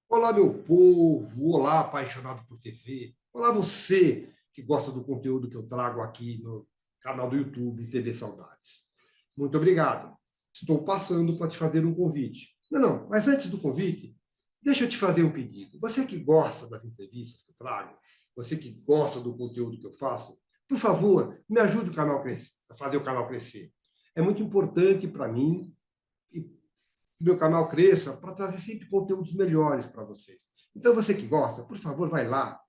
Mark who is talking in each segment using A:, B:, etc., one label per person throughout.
A: Olá, meu povo, olá, apaixonado por TV, olá, você que gosta do conteúdo que eu trago aqui no canal do YouTube TV Saudades. Muito obrigado. Estou passando para te fazer um convite. Não, mas antes do convite, deixa eu te fazer um pedido. Você que gosta das entrevistas que eu trago, você que gosta do conteúdo que eu faço, por favor, me ajude a fazer o canal crescer. É muito importante para mim e que meu canal cresça para trazer sempre conteúdos melhores para vocês. Então, você que gosta, por favor, vai lá,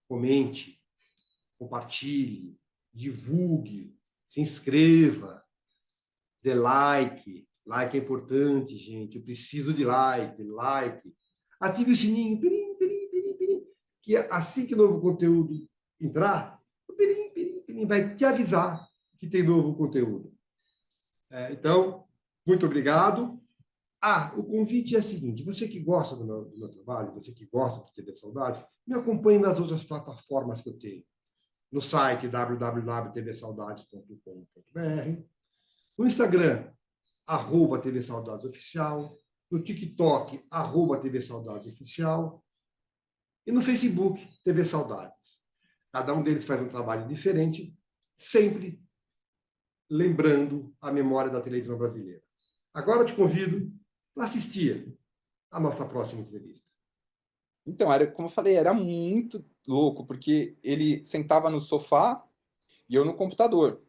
A: comente, compartilhe, divulgue, se inscreva, dê like. Like é importante, gente. Eu preciso de like. Ative o sininho, pirim, pirim, pirim, pirim, que assim que novo conteúdo entrar, o pirim, pirim, pirim vai te avisar que tem novo conteúdo. Então, muito obrigado. O convite é o seguinte: você que gosta do meu trabalho, você que gosta do TV Saudades, me acompanhe nas outras plataformas que eu tenho. No site www.tvsaudades.com.br, no Instagram, @TV Saudades Oficial, no TikTok, @TV Saudades Oficial, e no Facebook, TV Saudades. Cada um deles faz um trabalho diferente, sempre lembrando a memória da televisão brasileira. Agora eu te convido para assistir a nossa próxima entrevista.
B: Então, era como eu falei, era muito louco, porque ele sentava no sofá e eu no computador.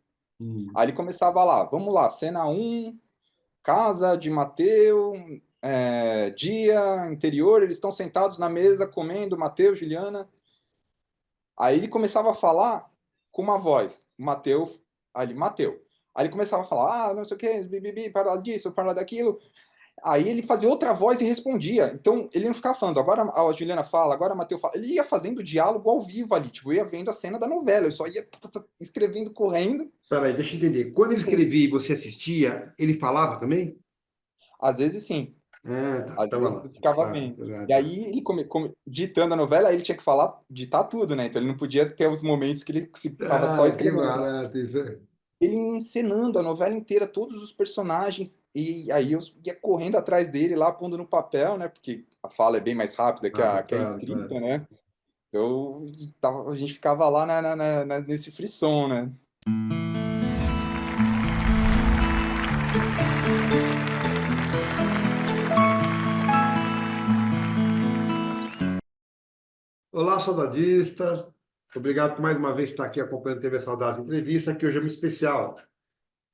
B: Aí ele começava lá, vamos lá, cena um, casa de Mateus, dia, interior, eles estão sentados na mesa comendo, Mateus, Juliana. Aí ele começava a falar com uma voz, Mateus, ali, Mateus. Aí ele começava a falar, não sei o quê, bibibi, para disso, para daquilo. Aí ele fazia outra voz e respondia. Então ele não ficava falando, agora a Juliana fala, agora a Matheus fala. Ele ia fazendo diálogo ao vivo ali, tipo, eu ia vendo a cena da novela, eu só ia escrevendo, correndo.
A: Peraí, deixa eu entender. Quando ele escrevia e você assistia, ele falava também?
B: Às vezes sim,
A: Tá.
B: às
A: Tava
B: vezes
A: lá.
B: eu ficava
A: Tá,
B: vendo.
A: tá,
B: E
A: tá.
B: aí ele ditando a novela, aí ele tinha que falar, ditar tudo, né? Então ele não podia ter os momentos que ele ficava só
A: Que
B: escrevendo.
A: maravilha.
B: Ele encenando a novela inteira, todos os personagens, e aí eu ia correndo atrás dele lá, pondo no papel, né? Porque a fala é bem mais rápida que
A: Claro,
B: que a
A: claro, claro.
B: escrita, né? Eu a gente ficava lá nesse frisson, né?
A: Olá, saudadistas. Obrigado por mais uma vez estar aqui acompanhando a TV Saudade Entrevista, que hoje é muito especial.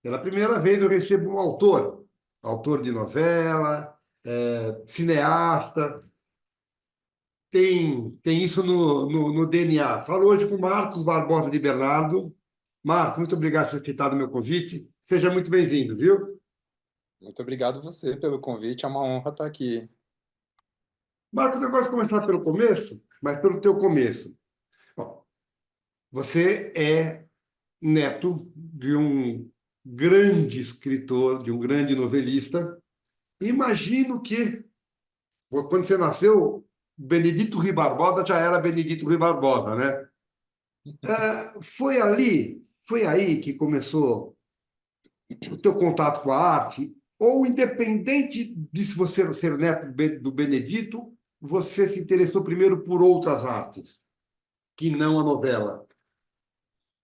A: Pela primeira vez eu recebo um autor de novela, cineasta, tem isso no DNA. Falo hoje com Marcos Barbosa de Bernardo. Marcos, muito obrigado por ter aceitado o meu convite. Seja muito bem-vindo, viu?
B: Muito obrigado você pelo convite, é uma honra estar aqui.
A: Marcos, eu gosto de começar pelo começo, mas pelo teu começo. Bom, você é neto de um grande escritor, de um grande novelista. Imagino que, quando você nasceu, Benedito Rui Barbosa já era Benedito Rui Barbosa, né? Foi aí que começou o teu contato com a arte? Ou, independente de se você ser neto do Benedito, você se interessou primeiro por outras artes, que não a novela?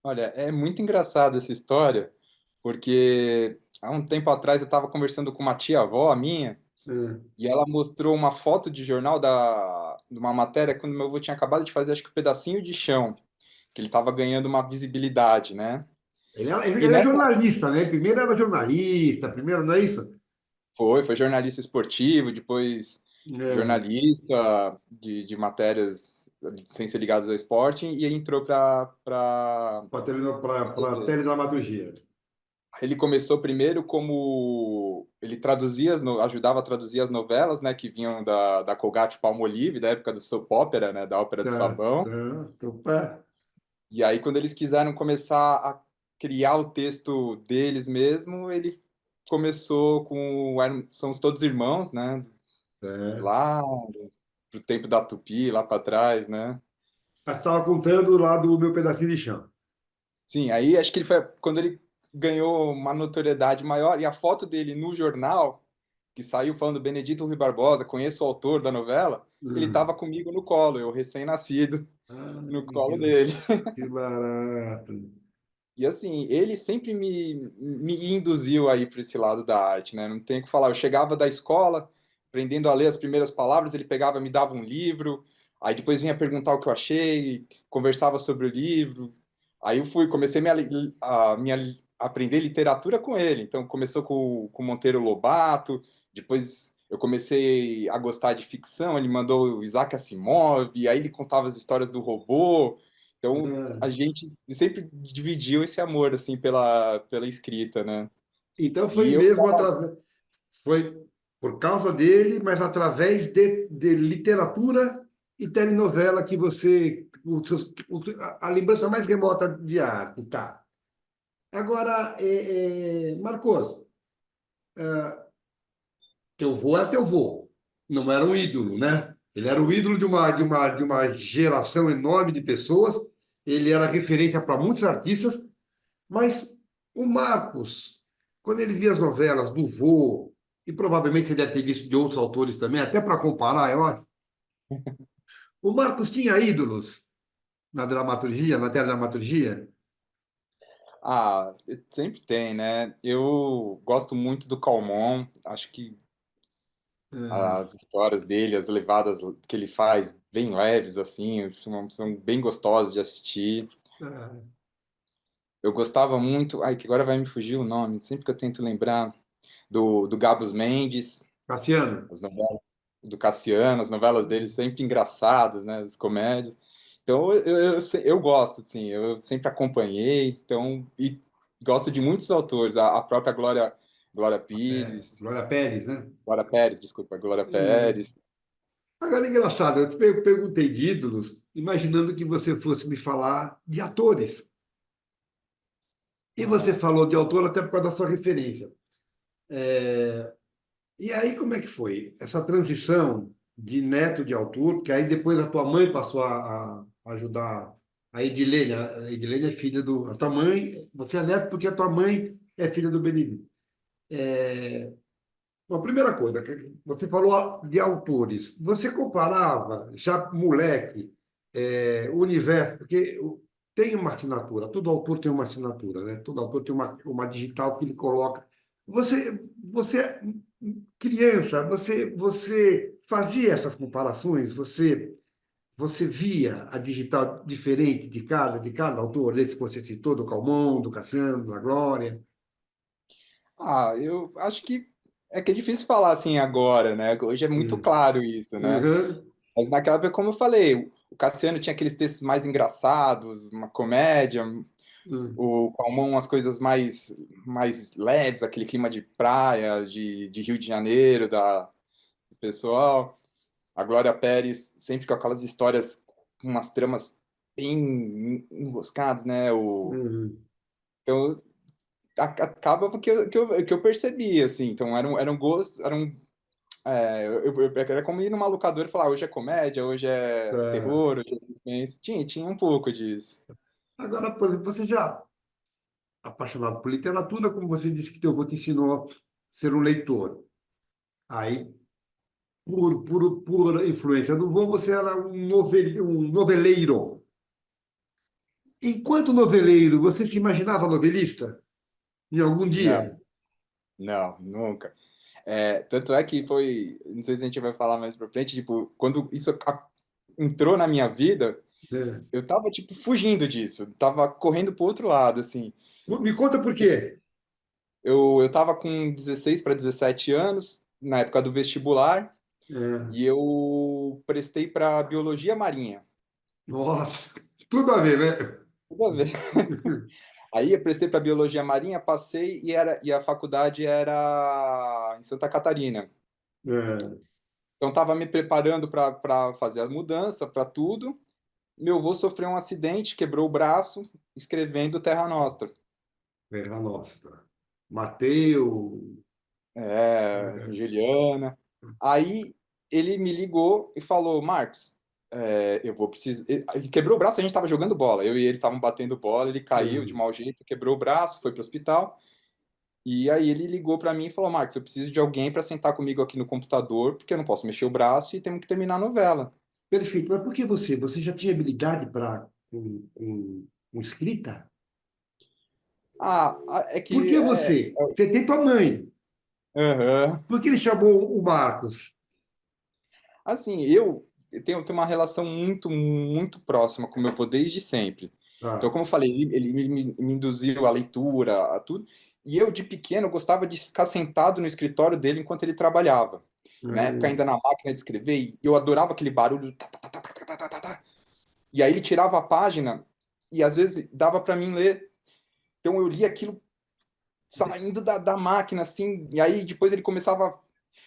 B: Olha, é muito engraçado essa história, porque há um tempo atrás eu estava conversando com uma tia-avó minha,
A: É.
B: e ela mostrou uma foto de jornal de uma matéria quando meu avô tinha acabado de fazer, acho que um pedacinho de chão, que ele estava ganhando uma visibilidade, né? E
A: Ele é
B: nessa
A: jornalista, né? Primeiro era jornalista, primeiro, não é isso?
B: foi jornalista esportivo, depois
A: É,
B: jornalista de matérias sem ser ligadas ao esporte, e aí entrou para
A: para teledramaturgia.
B: ele começou primeiro como ele traduzia, ajudava a traduzir as novelas, né, que vinham da Colgate-Palmolive, da época do soap opera, né, da ópera de
A: Tá,
B: sabão.
A: tá, opa.
B: E aí quando eles quiseram começar a criar o texto deles mesmo, ele começou com Somos Todos Irmãos, né,
A: É.
B: lá pro tempo da Tupi, lá para trás, né?
A: Estava contando lá do meu pedacinho de chão.
B: Sim, aí acho que ele foi quando ele ganhou uma notoriedade maior e a foto dele no jornal que saiu falando Benedito Rui Barbosa, conheço o autor da novela, ele estava comigo no colo, eu recém-nascido
A: Ah,
B: no colo dele.
A: que barato.
B: E assim, ele sempre me induziu aí para esse lado da arte, né? Não tenho o que falar. Eu chegava da escola, aprendendo a ler as primeiras palavras, ele pegava, me dava um livro, aí depois vinha perguntar o que eu achei, conversava sobre o livro. Aí eu fui, comecei a aprender literatura com ele. Então começou com Monteiro Lobato, depois eu comecei a gostar de ficção, ele mandou o Isaac Asimov, e aí ele contava as histórias do robô. Então a
A: Ah,
B: gente sempre dividiu esse amor assim pela escrita, né?
A: então foi
B: E eu
A: mesmo através, foi por causa dele, mas através de literatura e telenovela que você, a lembrança mais remota de arte, tá? Agora, Marcos, teu vô é teu vô, não era um ídolo, né? Ele era o ídolo de uma geração enorme de pessoas, ele era referência para muitos artistas, mas o Marcos, quando ele via as novelas do vô, e provavelmente você deve ter visto de outros autores também, até para comparar, eu acho, o Marcos tinha ídolos na dramaturgia, na teledramaturgia?
B: sempre tem, né? Eu gosto muito do Calmon, acho que
A: Uhum.
B: as histórias dele, as levadas que ele faz, bem leves assim, são bem gostosas de assistir.
A: Ah,
B: Eu gostava muito, ai, que agora vai me fugir o nome, sempre que eu tento lembrar, do Gabos Mendes,
A: Cassiano?
B: as novelas do Cassiano, as novelas dele sempre engraçadas, né, as comédias. Então eu gosto, assim, eu sempre acompanhei, então, e gosto de muitos autores, a própria Glória Pires,
A: Glória Pérez, né?
B: Glória Pérez, desculpa, Glória
A: É.
B: Pérez.
A: Agora, é engraçado, eu te perguntei de ídolos, imaginando que você fosse me falar de atores. E você
B: Ah,
A: falou de autor até por causa da sua referência. E aí, como é que foi? Essa transição de neto de autor, porque aí depois a tua mãe passou a ajudar a Edilene. A Edilene é filha do. A tua mãe, você é neto porque a tua mãe é filha do Benedito. Bom, primeira coisa, você falou de autores. Você comparava, já moleque, o universo, porque tem uma assinatura, todo autor tem uma assinatura, né? Todo autor tem uma digital que ele coloca. Você criança, você fazia essas comparações? Você via a digital diferente de cada autor, esse que você citou, do Calmon, do Cassiano, da Glória?
B: eu acho que é difícil falar assim agora, né? Hoje é muito
A: Hum.
B: claro isso, né?
A: Uhum.
B: Mas naquela época, como eu falei, o Cassiano tinha aqueles textos mais engraçados, uma comédia,
A: Hum.
B: o Calmon umas coisas mais leves, aquele clima de praia, de Rio de Janeiro, do pessoal. A Glória Pérez, sempre com aquelas histórias, com umas tramas bem emboscadas, né?
A: Uhum.
B: Então, acaba que eu percebi, assim. Então, era um gosto, era como ir numa locadora e falar, hoje é comédia, hoje é
A: É.
B: terror, hoje é suspense. Tinha um pouco disso.
A: Agora, por exemplo, você já apaixonado por literatura, como você disse que teu avô te ensinou a ser um leitor. Aí, por influência do avô, você era um noveleiro. Enquanto noveleiro, você se imaginava novelista? Em algum
B: Não,
A: dia?
B: não, nunca. Tanto é que foi, não sei se a gente vai falar mais pra frente, tipo, quando isso entrou na minha vida,
A: É.
B: eu tava, tipo, fugindo disso, tava correndo pro outro lado, assim.
A: Me conta por quê.
B: Eu tava com 16 para 17 anos, na época do vestibular,
A: É.
B: e eu prestei para biologia marinha.
A: Nossa, tudo a ver, né?
B: Tudo a ver. Aí eu prestei para biologia marinha, passei e a faculdade era em Santa Catarina.
A: É.
B: Então estava me preparando para fazer a mudança, para tudo. Meu avô sofreu um acidente, quebrou o braço, escrevendo Terra Nostra.
A: Terra Nostra. Mateu.
B: Juliana. Aí ele me ligou e falou, Marcos, eu vou precisar. Ele quebrou o braço, a gente estava jogando bola. Eu e ele estavam batendo bola, ele caiu de
A: É.
B: mau jeito, quebrou o braço, foi para o hospital. E aí ele ligou para mim e falou, Marcos, eu preciso de alguém para sentar comigo aqui no computador, porque eu não posso mexer o braço e temos que terminar a novela.
A: Perfeito. Mas por que você? Você já tinha habilidade para com escrita?
B: É
A: Por
B: que
A: que você? Você tem tua mãe.
B: aham.
A: Por que ele chamou o Marcos?
B: Assim, tenho uma relação muito próxima com o meu avô desde sempre. Então,
A: Ah,
B: como eu falei, ele me induziu à leitura, a tudo. E eu, de pequeno, gostava de ficar sentado no escritório dele enquanto ele trabalhava. Na época,
A: hum.
B: ainda na máquina de escrever, e eu adorava aquele barulho. Tá, tá, tá, tá, tá, tá, tá, tá, tá. E aí ele tirava a página e, às vezes, dava para mim ler. Então, eu lia aquilo saindo da máquina, assim. E aí, depois, ele começava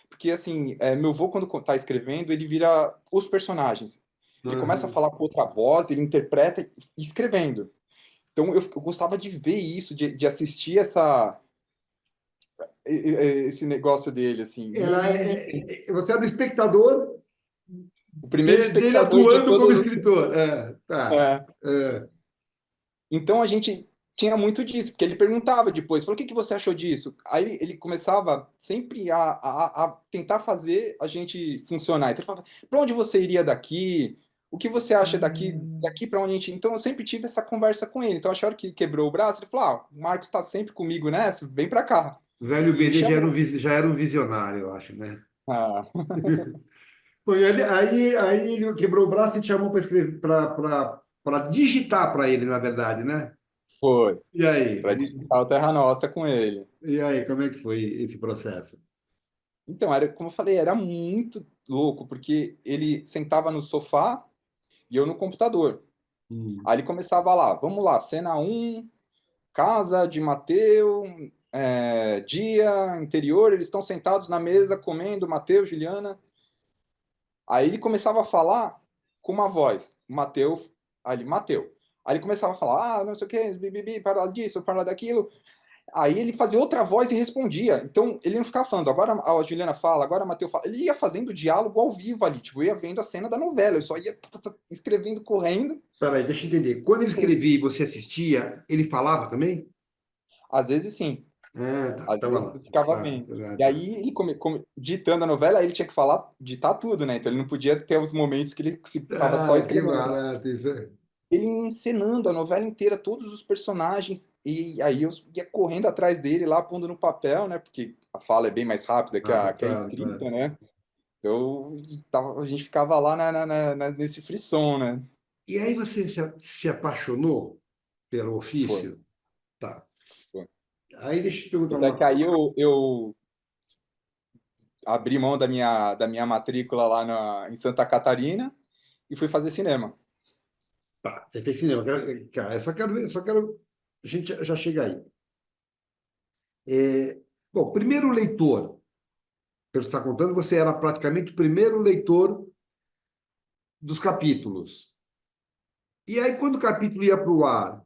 B: porque, assim, meu avô, quando tá escrevendo, ele vira os personagens. Ele começa a
A: Uhum.
B: falar com outra voz, ele interpreta escrevendo. Então, eu gostava de ver isso, de assistir esse negócio dele, assim.
A: Você era o espectador
B: O primeiro
A: dele
B: espectador de
A: atuando como
B: todos os...
A: escritor. É, tá.
B: É.
A: É.
B: Então, a gente tinha muito disso, porque ele perguntava depois, falou, o que que você achou disso? Aí ele começava sempre a tentar fazer a gente funcionar. Então, ele falava, para onde você iria daqui? O que você acha daqui para onde a gente... Então, eu sempre tive essa conversa com ele. Então, a hora que ele quebrou o braço, ele falou, o Marcos está sempre comigo nessa, vem para cá.
A: O velho
B: E me
A: BD
B: chamou.
A: já era um visionário, eu acho, né?
B: Ah,
A: Bom, aí ele quebrou o braço e te chamou para escrever, para digitar para ele, na verdade, né?
B: foi,
A: E aí?
B: para digitar o Terra Nossa com ele.
A: E aí, como é que foi esse processo?
B: Então, como eu falei, era muito louco, porque ele sentava no sofá e eu no computador.
A: Hum.
B: Aí ele começava lá, vamos lá, cena um, casa de Mateu, dia, interior, eles estão sentados na mesa comendo, Mateu, Juliana. Aí ele começava a falar com uma voz, Mateu, ali, Mateu. Aí ele começava a falar, não sei o que, bibibi, para disso, para daquilo. Aí ele fazia outra voz e respondia. Então ele não ficava falando, agora a Juliana fala, agora a Mateu fala. Ele ia fazendo diálogo ao vivo ali, tipo, eu ia vendo a cena da novela, eu só ia escrevendo, correndo.
A: Peraí, deixa eu entender. Quando ele escrevia e você assistia, ele falava também?
B: Às vezes sim.
A: Ah, tá.
B: Às
A: Tava
B: vezes
A: lá.
B: eu ficava
A: Tá,
B: vendo.
A: tá,
B: E
A: tá.
B: aí, ele ditando a novela, aí ele tinha que falar, ditar tudo, né? Então ele não podia ter os momentos que ele ficava só
A: Ah, que
B: escrevendo.
A: maravilha.
B: Ele encenando a novela inteira, todos os personagens, e aí eu ia correndo atrás dele lá, pondo no papel, né? Porque a fala é bem mais rápida que
A: Ah,
B: que a
A: tá, tá.
B: escrita, né? Então a gente ficava lá nesse frisson, né?
A: E aí você se apaixonou pelo
B: Foi,
A: ofício? Tá.
B: foi.
A: Aí deixa eu te perguntar
B: Até
A: uma
B: que
A: coisa.
B: aí eu abri mão da minha matrícula lá em Santa Catarina e fui fazer cinema.
A: Tá, você fez cinema. Cara, eu só quero. A gente já chega aí. Bom, primeiro leitor, pelo que você está contando, você era praticamente o primeiro leitor dos capítulos. E aí, quando o capítulo ia para o ar,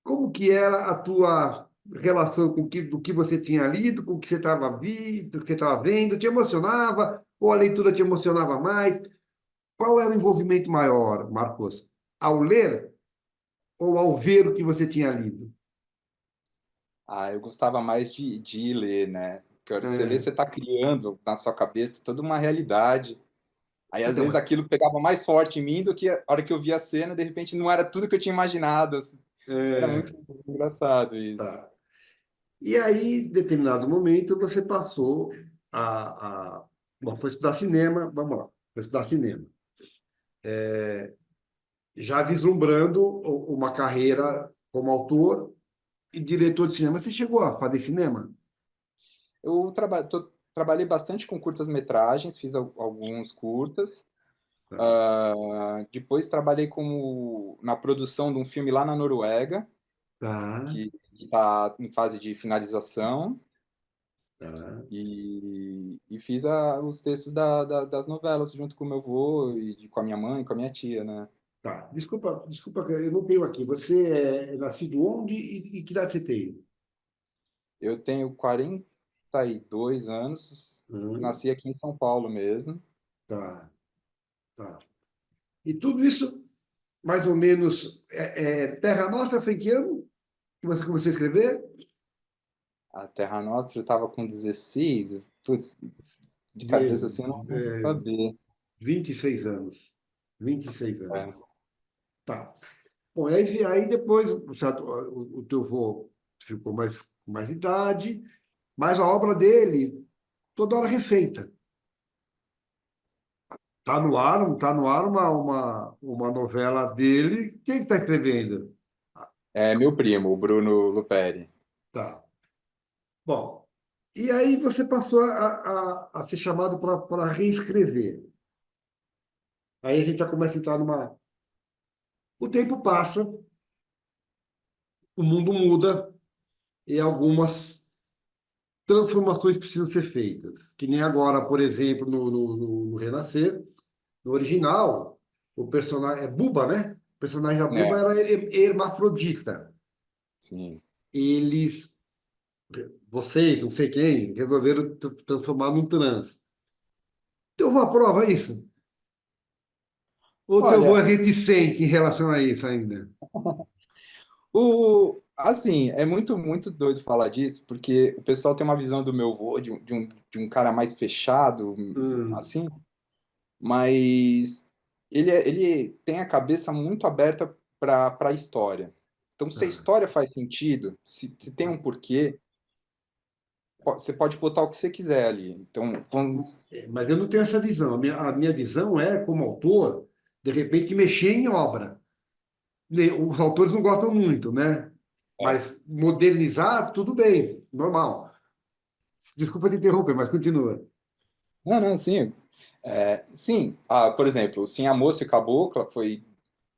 A: como que era a tua relação do que você tinha lido, com o que você estava do que você estava vendo? Te emocionava? Ou a leitura te emocionava mais? Qual era o envolvimento maior, Marcos? Ao ler ou ao ver o que você tinha lido?
B: Eu gostava mais de ler, né? Porque a hora que você lê,
A: É.
B: você está criando na sua cabeça toda uma realidade. Aí, às
A: Então,
B: vezes, aquilo pegava mais forte em mim do que a hora que eu via a cena, de repente, não era tudo que eu tinha imaginado. Era muito
A: é,
B: engraçado isso.
A: tá. E aí, em determinado momento, você passou bom, foi estudar cinema, vamos lá, foi estudar cinema. Já vislumbrando uma carreira como autor e diretor de cinema. Você chegou a fazer cinema?
B: Trabalhei bastante com curtas-metragens, fiz alguns curtas.
A: Tá,
B: Depois trabalhei na produção de um filme lá na Noruega,
A: tá,
B: que está em fase de finalização.
A: tá.
B: E fiz os textos das novelas junto com o meu avô e com a minha mãe, com a minha tia, né?
A: Tá. Desculpa, eu não tenho aqui. Você é nascido onde e que idade você tem?
B: Eu tenho 42 anos,
A: Hum,
B: nasci aqui em São Paulo mesmo.
A: tá, tá. E tudo isso, mais ou menos, Terra Nostra foi em que ano que você começou a escrever?
B: A Terra Nostra eu tava com 16, putz, de cabeça
A: Bem,
B: assim eu não vou saber.
A: 26 anos. 26
B: É,
A: anos. Tá. Bom, aí depois o teu avô ficou com mais idade, mas a obra dele toda hora refeita. Tá no ar uma novela dele. Quem está escrevendo?
B: é meu primo, o Bruno Luperi.
A: Tá. Bom, e aí você passou a ser chamado para reescrever. Aí a gente já começa a entrar numa. O tempo passa, o mundo muda e algumas transformações precisam ser feitas. Que nem agora, por exemplo, no Renascer, no original, o personagem é Buba, né? O personagem da Buba
B: É,
A: era hermafrodita.
B: sim.
A: Eles, vocês, não sei quem, resolveram transformar num trans. Teu avô aprova isso? Ou teu avô é
B: Olha,
A: reticente em relação a isso ainda?
B: assim, é muito doido falar disso, porque o pessoal tem uma visão do meu avô, de um cara mais fechado,
A: Hum,
B: assim, mas ele tem a cabeça muito aberta para a história. Então, se a
A: tá.
B: história faz sentido, se tem um porquê, você pode botar o que você quiser ali. Então,
A: Mas eu não tenho essa visão. A minha visão é, como autor, de repente mexer em obra. Os autores não gostam muito, né?
B: é.
A: Mas modernizar, tudo bem, normal. Desculpa te interromper, mas continua.
B: Não, não, sim. Sim, por exemplo, o Sim, a Moça e o Cabocla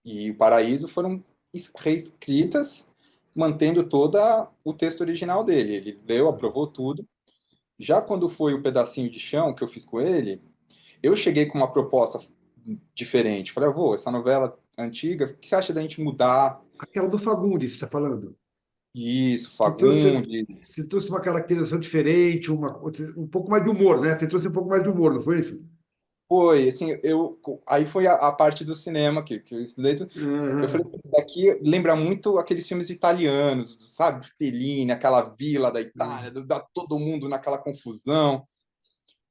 B: e o Paraíso foram reescritas, mantendo toda o texto original dele. Ele leu, aprovou tudo. Já quando foi o Pedacinho de Chão que eu fiz com ele, eu cheguei com uma proposta diferente. Falei, avô, essa novela antiga, o que você acha da gente mudar
A: Aquela do Fagundes, você está falando.
B: isso,
A: Você trouxe,
B: Fagundes?
A: você trouxe uma caracterização diferente, um pouco mais de humor, né? Você trouxe um pouco mais de humor, não foi isso?
B: Foi, assim, aí foi a parte do cinema que eu estudei. Eu falei,
A: Uhum.
B: "Putz, isso daqui lembra muito aqueles filmes italianos, sabe? Fellini, aquela vila da Itália, todo mundo naquela confusão.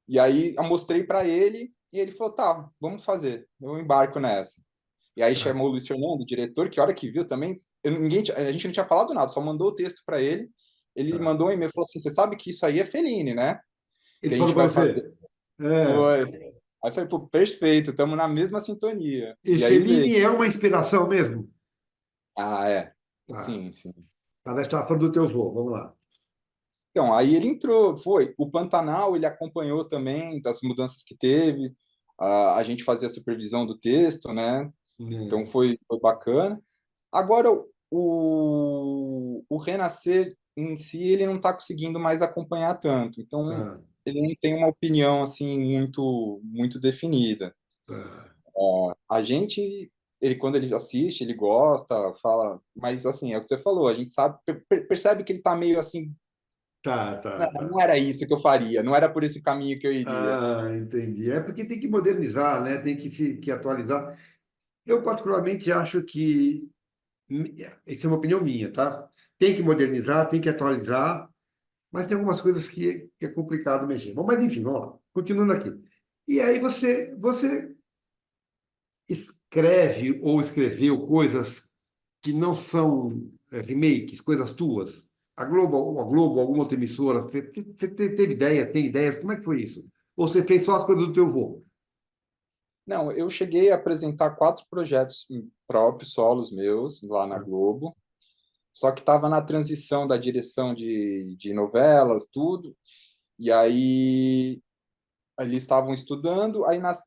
B: E aí eu mostrei para ele e ele falou, tá, vamos fazer, eu embarco nessa. E aí
A: Tá,
B: chamou o Luiz Fernando, o diretor, que a hora que viu também, a gente não tinha falado nada, só mandou o texto para ele. Ele
A: tá.
B: mandou um e-mail e falou assim, você sabe que isso aí é Fellini, né?
A: Ele
B: Que a
A: falou
B: gente
A: para
B: vai fazer.
A: você. É.
B: Foi. Aí foi, pô, perfeito, estamos na mesma sintonia.
A: E
B: E aí veio.
A: Fellini é uma inspiração mesmo?
B: Ah, é.
A: Tá.
B: Sim, sim.
A: Tá, nós estávamos falando do teu vô. Vamos lá.
B: Então, aí ele entrou, foi. O Pantanal, ele acompanhou também das mudanças que teve. A gente fazia a supervisão do texto, né? Então
A: É.
B: foi bacana. Agora, o Renascer em si, ele não está conseguindo mais acompanhar tanto. Então,
A: Tá,
B: ele não tem uma opinião, assim, muito definida.
A: tá.
B: A gente, quando ele assiste, ele gosta, fala, mas assim, é o que você falou, a gente sabe, percebe que ele tá meio assim,
A: Tá,
B: não,
A: tá,
B: não
A: tá.
B: era isso que eu faria, não era por esse caminho que eu iria.
A: Ah, entendi. É porque tem que modernizar, né? Tem que atualizar. Eu, particularmente, acho que. Essa é uma opinião minha, tá? Tem que modernizar, tem que atualizar, mas tem algumas coisas que é complicado mexer. Bom, mas, enfim, vamos lá. Continuando aqui. E aí você escreve ou escreveu coisas que não são remakes, coisas tuas? A Globo, alguma outra emissora, você teve ideias, tem ideias? Como é que foi isso? Ou você fez só as coisas do teu vô?
B: Não, eu cheguei a apresentar 4 projetos próprios, solos meus, lá na Globo, só que estava na transição da direção de novelas, tudo, e aí eles estavam estudando, aí mas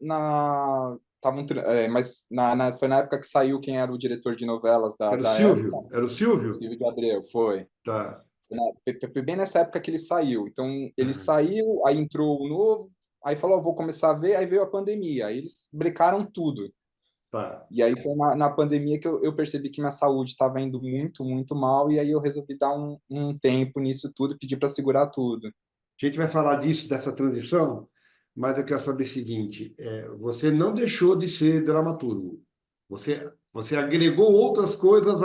B: foi na época que saiu quem era o diretor de novelas
A: Era o
B: da época,
A: Silvio? Era o Silvio?
B: Silvio de Abreu, foi.
A: Tá,
B: Foi bem nessa época que ele saiu. Então, ele
A: tá,
B: saiu, aí entrou o novo, aí falou, "Ó, vou começar a ver", aí veio a pandemia, aí eles brecaram tudo.
A: tá.
B: E aí foi na pandemia que eu percebi que minha saúde estava indo muito mal, e aí eu resolvi dar um tempo nisso tudo, pedir para segurar tudo.
A: A gente vai falar disso, dessa transição, mas eu quero saber o seguinte: você não deixou de ser dramaturgo. Você agregou outras coisas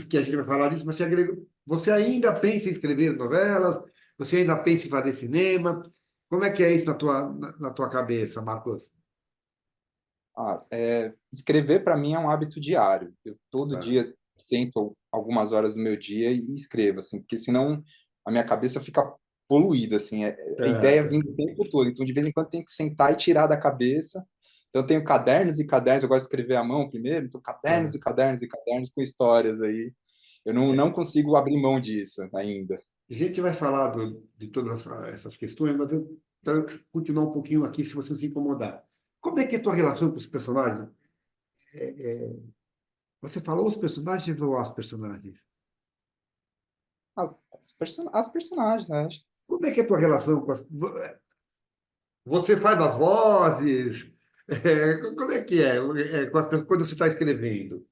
A: que a gente vai falar disso, mas você agregou. Você ainda pensa em escrever novelas? Você ainda pensa em fazer cinema? Como é que é isso na tua cabeça, Marcos?
B: Escrever para mim é um hábito diário. Eu todo
A: Tá.
B: dia tento algumas horas do meu dia e escrevo, assim, porque senão a minha cabeça fica poluída, assim, a ideia
A: Certo.
B: vem o tempo todo. Então, de vez em quando, tem que sentar e tirar da cabeça. Então, eu tenho cadernos e cadernos, eu gosto de escrever à mão primeiro, então cadernos
A: Tá.
B: e cadernos e cadernos com histórias aí. Eu não consigo abrir mão disso ainda.
A: A gente vai falar de todas essas questões, mas eu quero continuar um pouquinho aqui, se você se incomodar. Como é que é a tua relação com os personagens? Você falou os personagens ou as personagens?
B: As personagens, né?
A: Como é que é a tua relação com as... Você faz as vozes? Como é que com as pessoas quando você está escrevendo?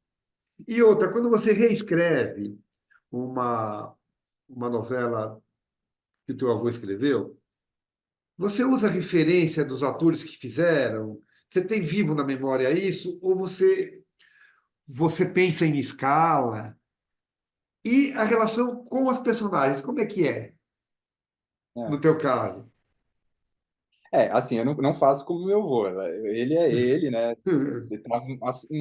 A: E outra, quando você reescreve uma, uma novela que o teu avô escreveu, você usa referência dos atores que fizeram? Você tem vivo na memória isso? Ou você pensa em escala? E a relação com as personagens, como é que é, no teu caso?
B: Assim, eu não faço como meu avô. Ele é ele, né? Ele tá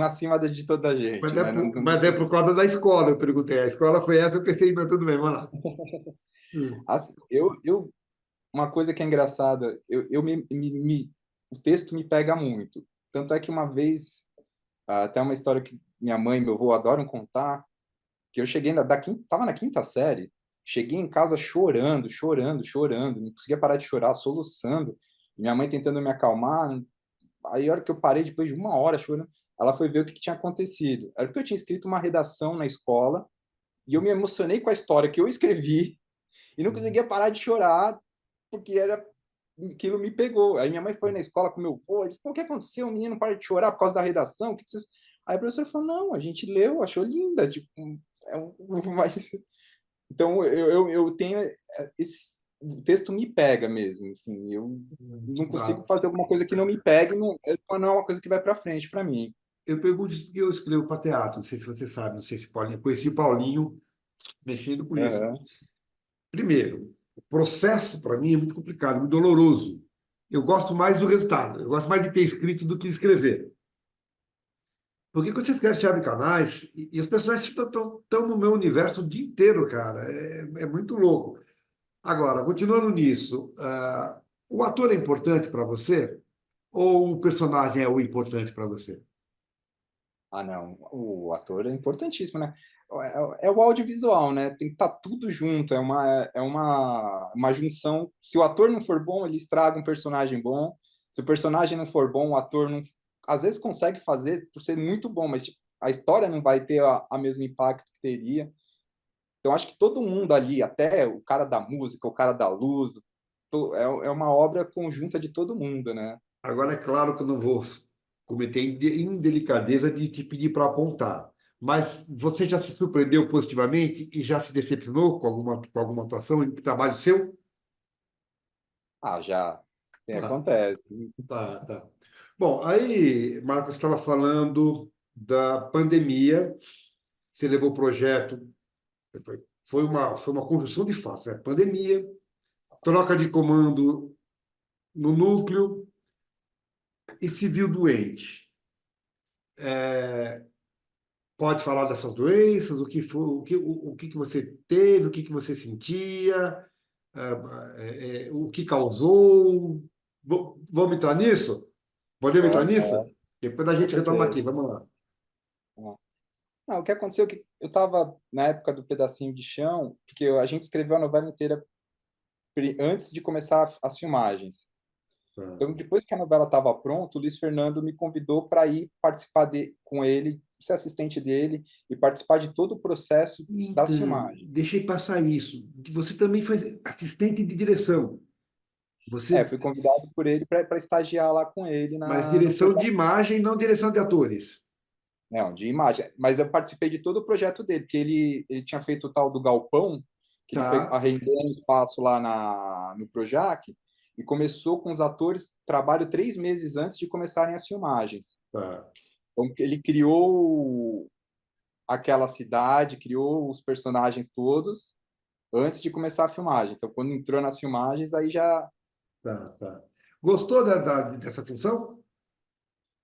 B: acima de toda a gente, né?
A: Mas é por causa da escola, eu perguntei. A escola foi essa, eu pensei, mas tudo bem, vamos lá. Hum.
B: Assim, uma coisa que é engraçada, o texto me pega muito. Tanto é que uma vez, até uma história que minha mãe e meu avô adoram contar, que eu cheguei tava na quinta série, cheguei em casa chorando, chorando, chorando, não conseguia parar de chorar, soluçando, minha mãe tentando me acalmar. Aí, a hora que eu parei, depois de uma hora chorando, ela foi ver o que tinha acontecido. Era porque eu tinha escrito uma redação na escola e eu me emocionei com a história que eu escrevi e não conseguia parar de chorar porque aquilo me pegou. Aí minha mãe foi na escola com meu avô, disse: "Pô, o que aconteceu? O menino para de chorar por causa da redação? O que vocês..." Aí a professora falou: "Não, a gente leu, achou linda, tipo, mas..." Então eu tenho o texto me pega mesmo, assim, eu não consigo
A: Tá.
B: fazer alguma coisa que não me pegue, não é uma coisa que vai para frente para mim.
A: Eu pergunto isso porque eu escrevo para teatro, não sei se você sabe, não sei se Paulinho, conheci o Paulinho mexendo com isso.
B: Aham.
A: Primeiro, o processo para mim é muito complicado, muito doloroso. Eu gosto mais do resultado, eu gosto mais de ter escrito do que escrever. Porque quando você escreve, você abre canais e os personagens estão no meu universo o dia inteiro, cara. É muito louco. Agora, continuando nisso, o ator é importante para você ou o personagem é o importante para você?
B: Ah, não, o ator é importantíssimo, né? É o audiovisual, né? Tem que estar tudo junto, uma junção. Se o ator não for bom, ele estraga um personagem bom. Se o personagem não for bom, o ator não, às vezes consegue fazer por ser muito bom, mas tipo, a história não vai ter a mesmo impacto que teria. Então, acho que todo mundo ali, até o cara da música, o cara da luz, é uma obra conjunta de todo mundo, né?
A: Agora, é claro que eu não vou cometer indelicadeza de te pedir para apontar, mas você já se surpreendeu positivamente e já se decepcionou com alguma atuação em trabalho seu?
B: Ah, já
A: Tá,
B: acontece.
A: tá. Bom, aí, Marcos estava falando da pandemia, você levou o projeto, foi uma conjunção de fatos, né? Pandemia, troca de comando no núcleo e se viu doente. Pode falar dessas doenças, o que foi, o que você teve, o que você sentia, o que causou. Vamos entrar nisso? Podemos entrar
B: Vamos,
A: nisso? Depois a
B: com
A: gente retoma aqui,
B: certeza.
A: vamos lá.
B: Não, o que aconteceu é que eu estava na época do Pedacinho de Chão, porque a gente escreveu a novela inteira antes de começar as filmagens.
A: Tá.
B: Então, depois que a novela estava pronta, o Luiz Fernando me convidou para ir participar com ele, ser assistente dele e participar de todo o processo das
A: Então,
B: filmagens.
A: deixei passar isso. Você também foi assistente de direção. Você,
B: Fui convidado por ele para estagiar lá com ele
A: mas
B: no
A: direção de
B: projeto.
A: imagem, não direção de atores.
B: Não, de imagem. Mas eu participei de todo o projeto dele, porque ele tinha feito o tal do Galpão, que ele
A: Tá,
B: arrendou um espaço lá no Projac, e começou com os atores trabalho 3 meses antes de começarem as filmagens.
A: tá.
B: Então, ele criou aquela cidade, criou os personagens todos antes de começar a filmagem. Então, quando entrou nas filmagens, aí já...
A: Tá, tá. Gostou dessa função?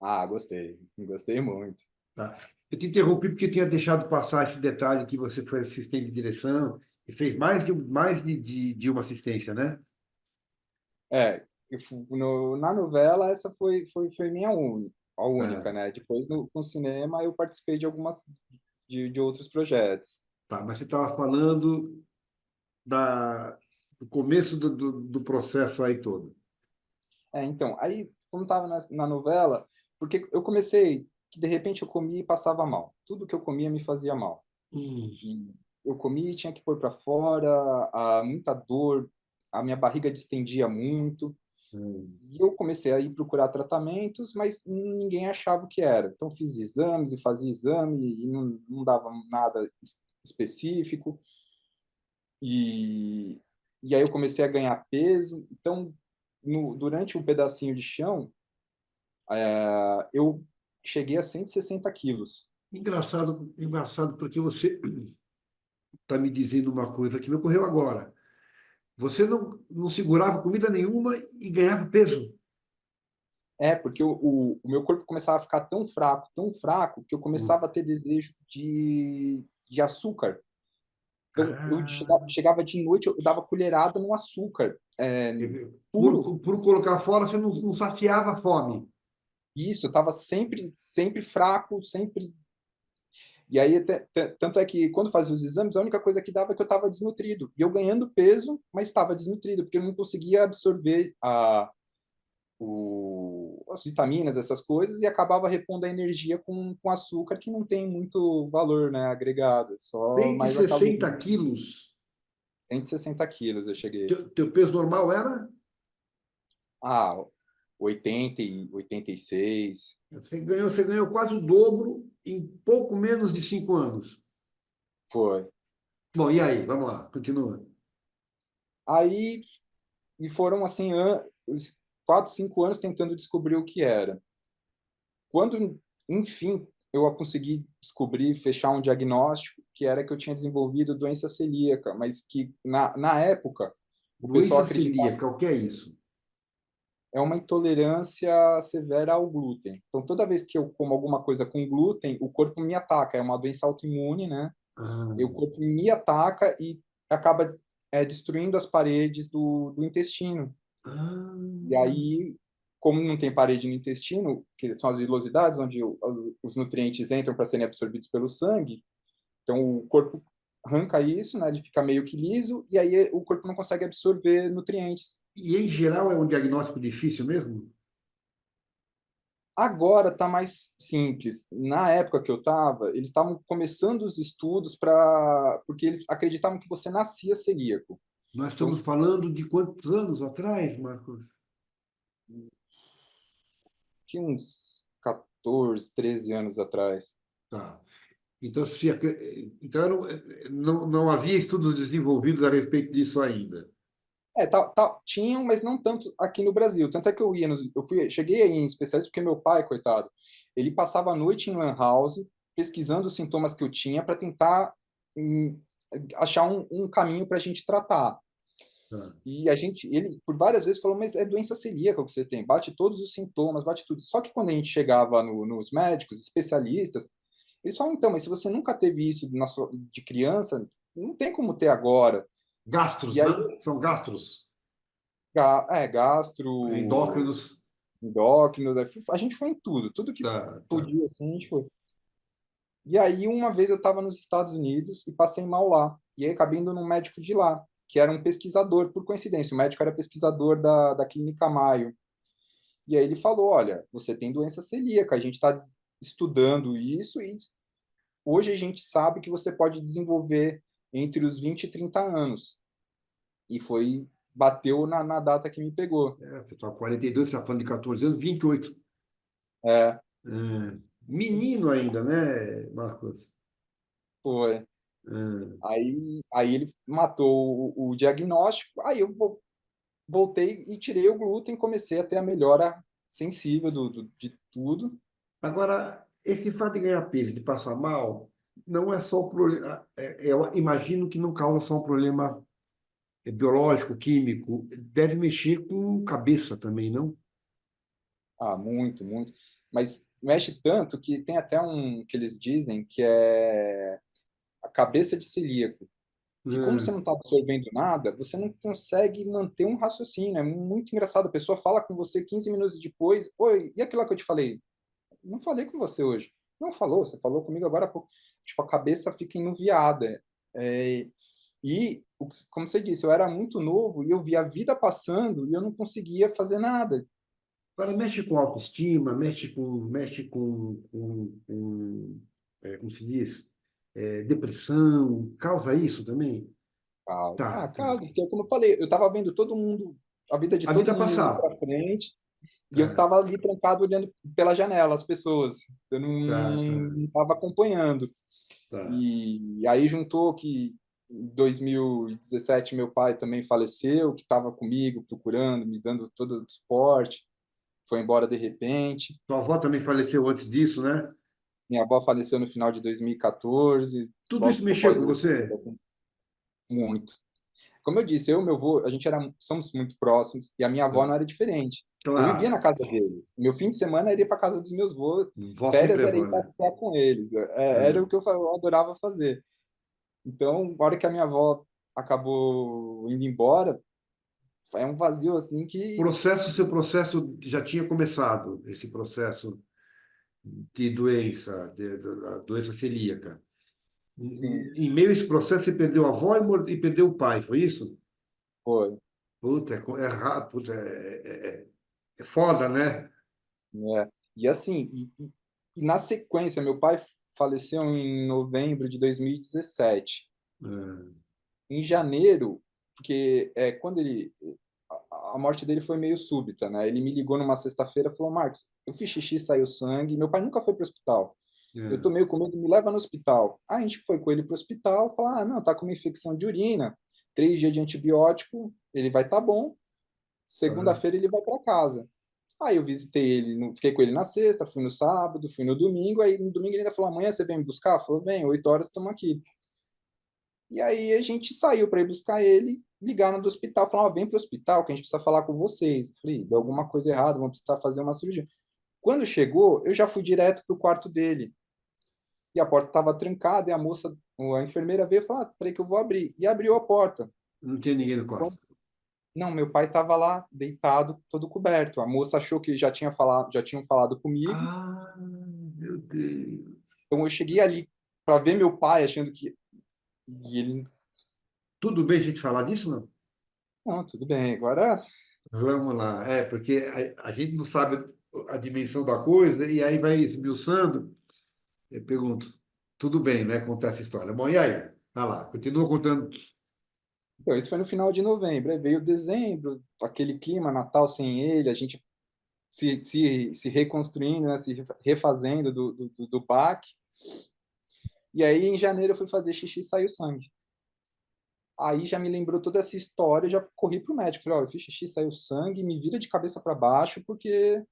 B: Ah, gostei. Gostei muito.
A: Tá. Eu te interrompi porque eu tinha deixado passar esse detalhe que você foi assistente de direção e fez mais de uma assistência, né?
B: É, na novela, essa foi a única,
A: Tá,
B: né? Depois, com o cinema, eu participei de algumas de outros projetos.
A: tá. Mas você estava falando da, do começo do processo aí todo.
B: Então, aí, como estava na novela, porque eu comecei que, de repente, eu comia e passava mal. Tudo que eu comia me fazia mal.
A: Hum,
B: E eu comia e tinha que pôr para fora, muita dor, a minha barriga distendia muito.
A: hum.
B: E eu comecei a ir procurar tratamentos, mas ninguém achava o que era. Então, fiz exames e fazia exame e não dava nada específico. E, e aí eu comecei a ganhar peso. Então, durante um pedacinho de chão, eu cheguei a 160 quilos.
A: Engraçado, engraçado, porque você está me dizendo uma coisa que me ocorreu agora. Você não segurava comida nenhuma e ganhava peso.
B: Porque o meu corpo começava a ficar tão fraco, que eu
A: Hum.
B: começava a ter desejo de açúcar. Então, eu
A: Ah,
B: chegava de noite, eu dava colherada no açúcar,
A: quer ver?
B: puro.
A: Por colocar fora, você não saciava a fome.
B: Isso, eu estava sempre fraco, sempre. E aí, tanto é que quando fazia os exames, a única coisa que dava é que eu estava desnutrido. E eu ganhando peso, mas estava desnutrido, porque eu não conseguia absorver as vitaminas, essas coisas, e acabava repondo a energia com açúcar, que não tem muito valor, né, agregado, só
A: cento e
B: mais a
A: sessenta
B: caloria.
A: quilos.
B: 160 quilos eu cheguei.
A: Teu peso normal era?
B: Ah, 86.
A: Você ganhou quase o dobro em pouco menos de 5 anos.
B: Foi.
A: Bom, e aí? Vamos lá, continua.
B: Aí, e foram assim, 4, 5 anos tentando descobrir o que era. Quando, enfim, eu consegui descobrir, fechar um diagnóstico, que era que eu tinha desenvolvido doença celíaca, mas que na época o pessoal
A: Doença
B: acreditava
A: celíaca, o que é isso?
B: é uma intolerância severa ao glúten. Então, toda vez que eu como alguma coisa com glúten, o corpo me ataca. É uma doença autoimune, né? E o
A: Ah,
B: corpo me ataca e acaba destruindo as paredes do intestino. E
A: ah,
B: aí, como não tem parede no intestino, que são as vilosidades onde os nutrientes entram para serem absorvidos pelo sangue, então o corpo arranca isso, né? Ele fica meio que liso e aí o corpo não consegue absorver nutrientes.
A: e em geral é um diagnóstico difícil mesmo?
B: Agora está mais simples. Na época que eu estava, eles estavam começando os estudos porque eles acreditavam que você nascia celíaco.
A: Nós
B: Então,
A: estamos falando de quantos anos atrás, Marcos?
B: tinha uns 14, 13 anos atrás.
A: Tá. Então, então não havia estudos desenvolvidos a respeito disso ainda.
B: Tinham, mas não tanto aqui no Brasil. Tanto é que cheguei aí em especialistas porque meu pai, coitado, ele passava a noite em lan house pesquisando os sintomas que eu tinha para tentar hum, achar um caminho para a gente tratar.
A: Tá.
B: E ele por várias vezes falou, mas é doença celíaca que você tem, bate todos os sintomas, bate tudo. Só que quando a gente chegava nos médicos, especialistas, eles falam, então, mas se você nunca teve isso de criança, não tem como ter agora.
A: Gastros,
B: E
A: né?
B: aí,
A: São gastros,
B: gastro,
A: endócrinos.
B: endócrino, né? A gente foi em tudo que
A: Tá, tá.
B: podia, assim, a gente foi. E aí, uma vez eu estava nos Estados Unidos e passei mal lá. E aí acabei indo num médico de lá, que era um pesquisador, por coincidência. O médico era pesquisador da Clínica Mayo. E aí ele falou: olha, você tem doença celíaca, a gente está estudando isso e hoje a gente sabe que você pode desenvolver entre os 20 e 30 anos. E bateu na data que me pegou.
A: Você está com 42, você está falando de 14 anos, 28.
B: É,
A: É, menino ainda, né, Marcos?
B: foi.
A: É.
B: Aí ele matou o diagnóstico, aí eu voltei e tirei o glúten, comecei a ter a melhora sensível de tudo.
A: Agora, esse fato de ganhar peso, de passar mal, não é só o problema. Eu imagino que não causa só um problema biológico, químico, deve mexer com cabeça também, não?
B: Ah, muito, muito. Mas mexe tanto que tem até um que eles dizem que é a cabeça de celíaco. Que como você
A: É.
B: não está absorvendo nada, você não consegue manter um raciocínio. É muito engraçado. A pessoa fala com você 15 minutos depois. Oi, e aquilo lá que eu te falei? Não falei com você hoje. Não falou, você falou comigo agora há pouco. Tipo, a cabeça fica enuviada. É, e, como você disse, eu era muito novo e eu via a vida passando e eu não conseguia fazer nada.
A: Agora, mexe com autoestima, como se diz, depressão, causa isso também? Tá, tá.
B: Cara, porque como eu falei, eu tava vendo todo mundo, a vida de
A: A
B: todo
A: vida
B: mundo indo
A: passar.
B: para frente, e eu
A: Tá,
B: tava ali trancado olhando pela janela as pessoas. Eu
A: tá, tá,
B: não tava acompanhando.
A: tá.
B: E aí juntou que em 2017 meu pai também faleceu, que estava comigo procurando, me dando todo o suporte, foi embora de repente.
A: Tua avó também faleceu antes disso, né?
B: Minha avó faleceu no final de 2014,
A: Tudo isso
B: logo
A: mexeu
B: após
A: com
B: o
A: você?
B: muito. Como eu disse, eu e meu avô, a gente somos muito próximos e a minha avó não era diferente. Eu vivia na
A: Claro.
B: casa deles. Meu fim de semana era ir para casa dos meus avós,
A: Vó sempre
B: férias
A: é
B: era
A: vó,
B: ir
A: né?
B: passear com eles. Era o
A: É.
B: que eu adorava fazer. Então, na hora que a minha avó acabou indo embora, é um vazio assim que
A: Seu processo já tinha começado, esse processo de doença, da doença celíaca.
B: sim,
A: Em meio a esse processo, você perdeu a avó e perdeu o pai, foi isso?
B: foi,
A: Puta, puta, é foda, né?
B: né? E assim, e na sequência, meu pai faleceu em novembro de 2017.
A: É,
B: Em janeiro, porque quando a morte dele foi meio súbita, né? Ele me ligou numa sexta-feira e falou: Marcos, eu fiz xixi, saiu sangue. Meu pai nunca foi para o hospital. Eu tô
A: é,
B: meio com medo, me leva no hospital. Aí a gente foi com ele para o hospital, falou: ah, não, tá com uma infecção de urina, 3 dias de antibiótico, ele vai estar bom.
A: é.
B: Segunda-feira ele vai para casa. Aí eu visitei ele, fiquei com ele na sexta, fui no sábado, fui no domingo. Aí no domingo ele ainda falou: amanhã você vem me buscar? Falou: vem, 8 horas estamos aqui. E aí a gente saiu para ir buscar ele, ligaram do hospital, falaram: vem para o hospital que a gente precisa falar com vocês. Eu falei: deu alguma coisa errada, vamos precisar fazer uma cirurgia. Quando chegou, eu já fui direto para o quarto dele. E a porta estava trancada e a moça, a enfermeira veio e falou: ah, peraí que eu vou abrir. E abriu a porta.
A: Não tinha ninguém no quarto.
B: Não, meu pai estava lá, deitado, todo coberto. A moça achou que já tinham falado comigo.
A: Ah, meu Deus.
B: Então eu cheguei ali para ver meu pai, achando que. E ele,
A: Tudo bem a gente falar disso, não?
B: não, tudo bem, agora.
A: Vamos lá. É, porque a gente não sabe a dimensão da coisa e aí vai esmiuçando. Eu pergunto, tudo bem, né? Contar essa história. Bom, e aí? Vai lá, continua contando.
B: Então, isso foi no final de novembro. Aí veio dezembro, aquele clima, Natal sem ele, a gente se reconstruindo, né, se refazendo do baque. E aí, em janeiro, eu fui fazer xixi e saiu sangue. Aí já me lembrou toda essa história, eu já corri pro médico. Falei: ó, eu fiz xixi, saiu sangue, me vira de cabeça para baixo, porque.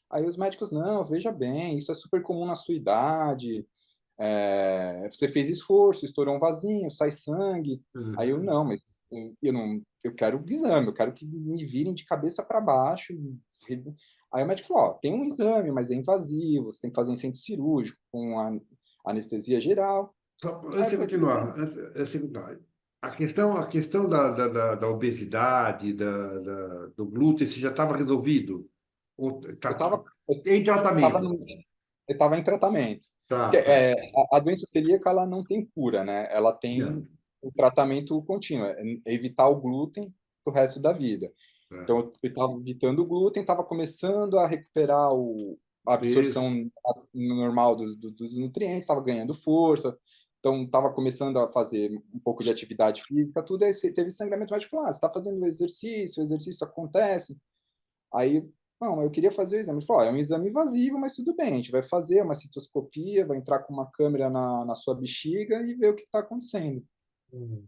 B: Aí os médicos: não, veja bem, isso é super comum na sua idade. Você fez esforço, estourou um vasinho, sai sangue. Aí eu:
A: Uhum.
B: não, mas eu não, eu quero o exame, eu quero que me virem de cabeça para baixo. Aí o médico falou: ó, tem um exame, mas é invasivo, você tem que fazer em centro cirúrgico, com anestesia geral.
A: Antes
B: Aí
A: de
B: eu
A: você
B: falei: tudo
A: continuar,
B: bem.
A: antes de continuar, a questão da obesidade, do glúten, isso já estava resolvido? Ou
B: Eu
A: tá
B: estava
A: em
B: tava
A: tratamento?
B: eu estava em tratamento.
A: Tá, tá.
B: A doença celíaca ela não tem cura, né? Ela
A: Não,
B: tem o tratamento contínuo, evitar o glúten pro resto da vida.
A: tá.
B: Então, eu estava evitando o glúten, estava começando a recuperar a
A: Peso.
B: absorção normal dos nutrientes, estava ganhando força, então estava começando a fazer um pouco de atividade física, tudo. Aí teve sangramento, o médico falou: ah, você está fazendo exercício, o exercício acontece. Aí, não, eu queria fazer o exame. Ele falou: ó, é um exame invasivo, mas tudo bem, a gente vai fazer uma citoscopia, vai entrar com uma câmera na sua bexiga e ver o que está acontecendo.
A: Hum.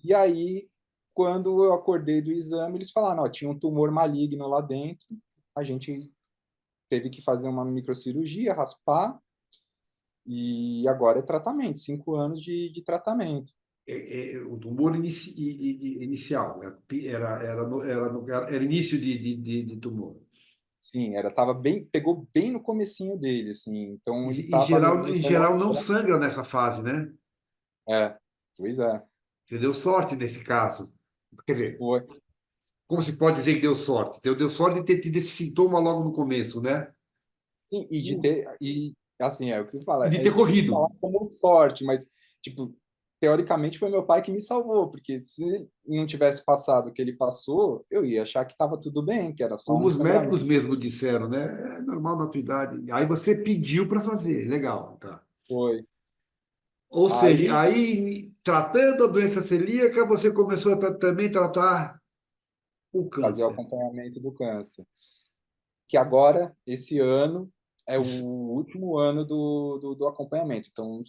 B: E aí, quando eu acordei do exame, eles falaram: ó, tinha um tumor maligno lá dentro, a gente teve que fazer uma microcirurgia, raspar, E agora é tratamento, 5 anos de tratamento.
A: O tumor inicial, era início de tumor.
B: Sim, pegou bem no comecinho dele, assim. Então ele
A: Em
B: estava
A: geral,
B: no
A: em geral
B: velório.
A: não sangra nessa fase, né?
B: É, pois é.
A: Você deu sorte nesse caso. Quer dizer,
B: Foi.
A: como se pode dizer que deu sorte? Deu sorte de ter tido esse sintoma logo no começo, né?
B: Sim, assim, é o que você fala,
A: E de
B: é
A: ter
B: difícil
A: corrido.
B: falar como sorte, mas, tipo, teoricamente foi meu pai que me salvou, porque se não tivesse passado o que ele passou, eu ia achar que estava tudo bem, que era só
A: Como
B: um
A: os médicos
B: sangramento.
A: mesmo disseram, né? É normal na tua idade. Aí você pediu para fazer, legal, tá?
B: Foi.
A: Ou seja,
B: Aí,
A: aí tratando a doença celíaca, você começou a também tratar o
B: fazer o
A: câncer.
B: acompanhamento do câncer. Que agora, esse ano, é o último ano do acompanhamento. Então,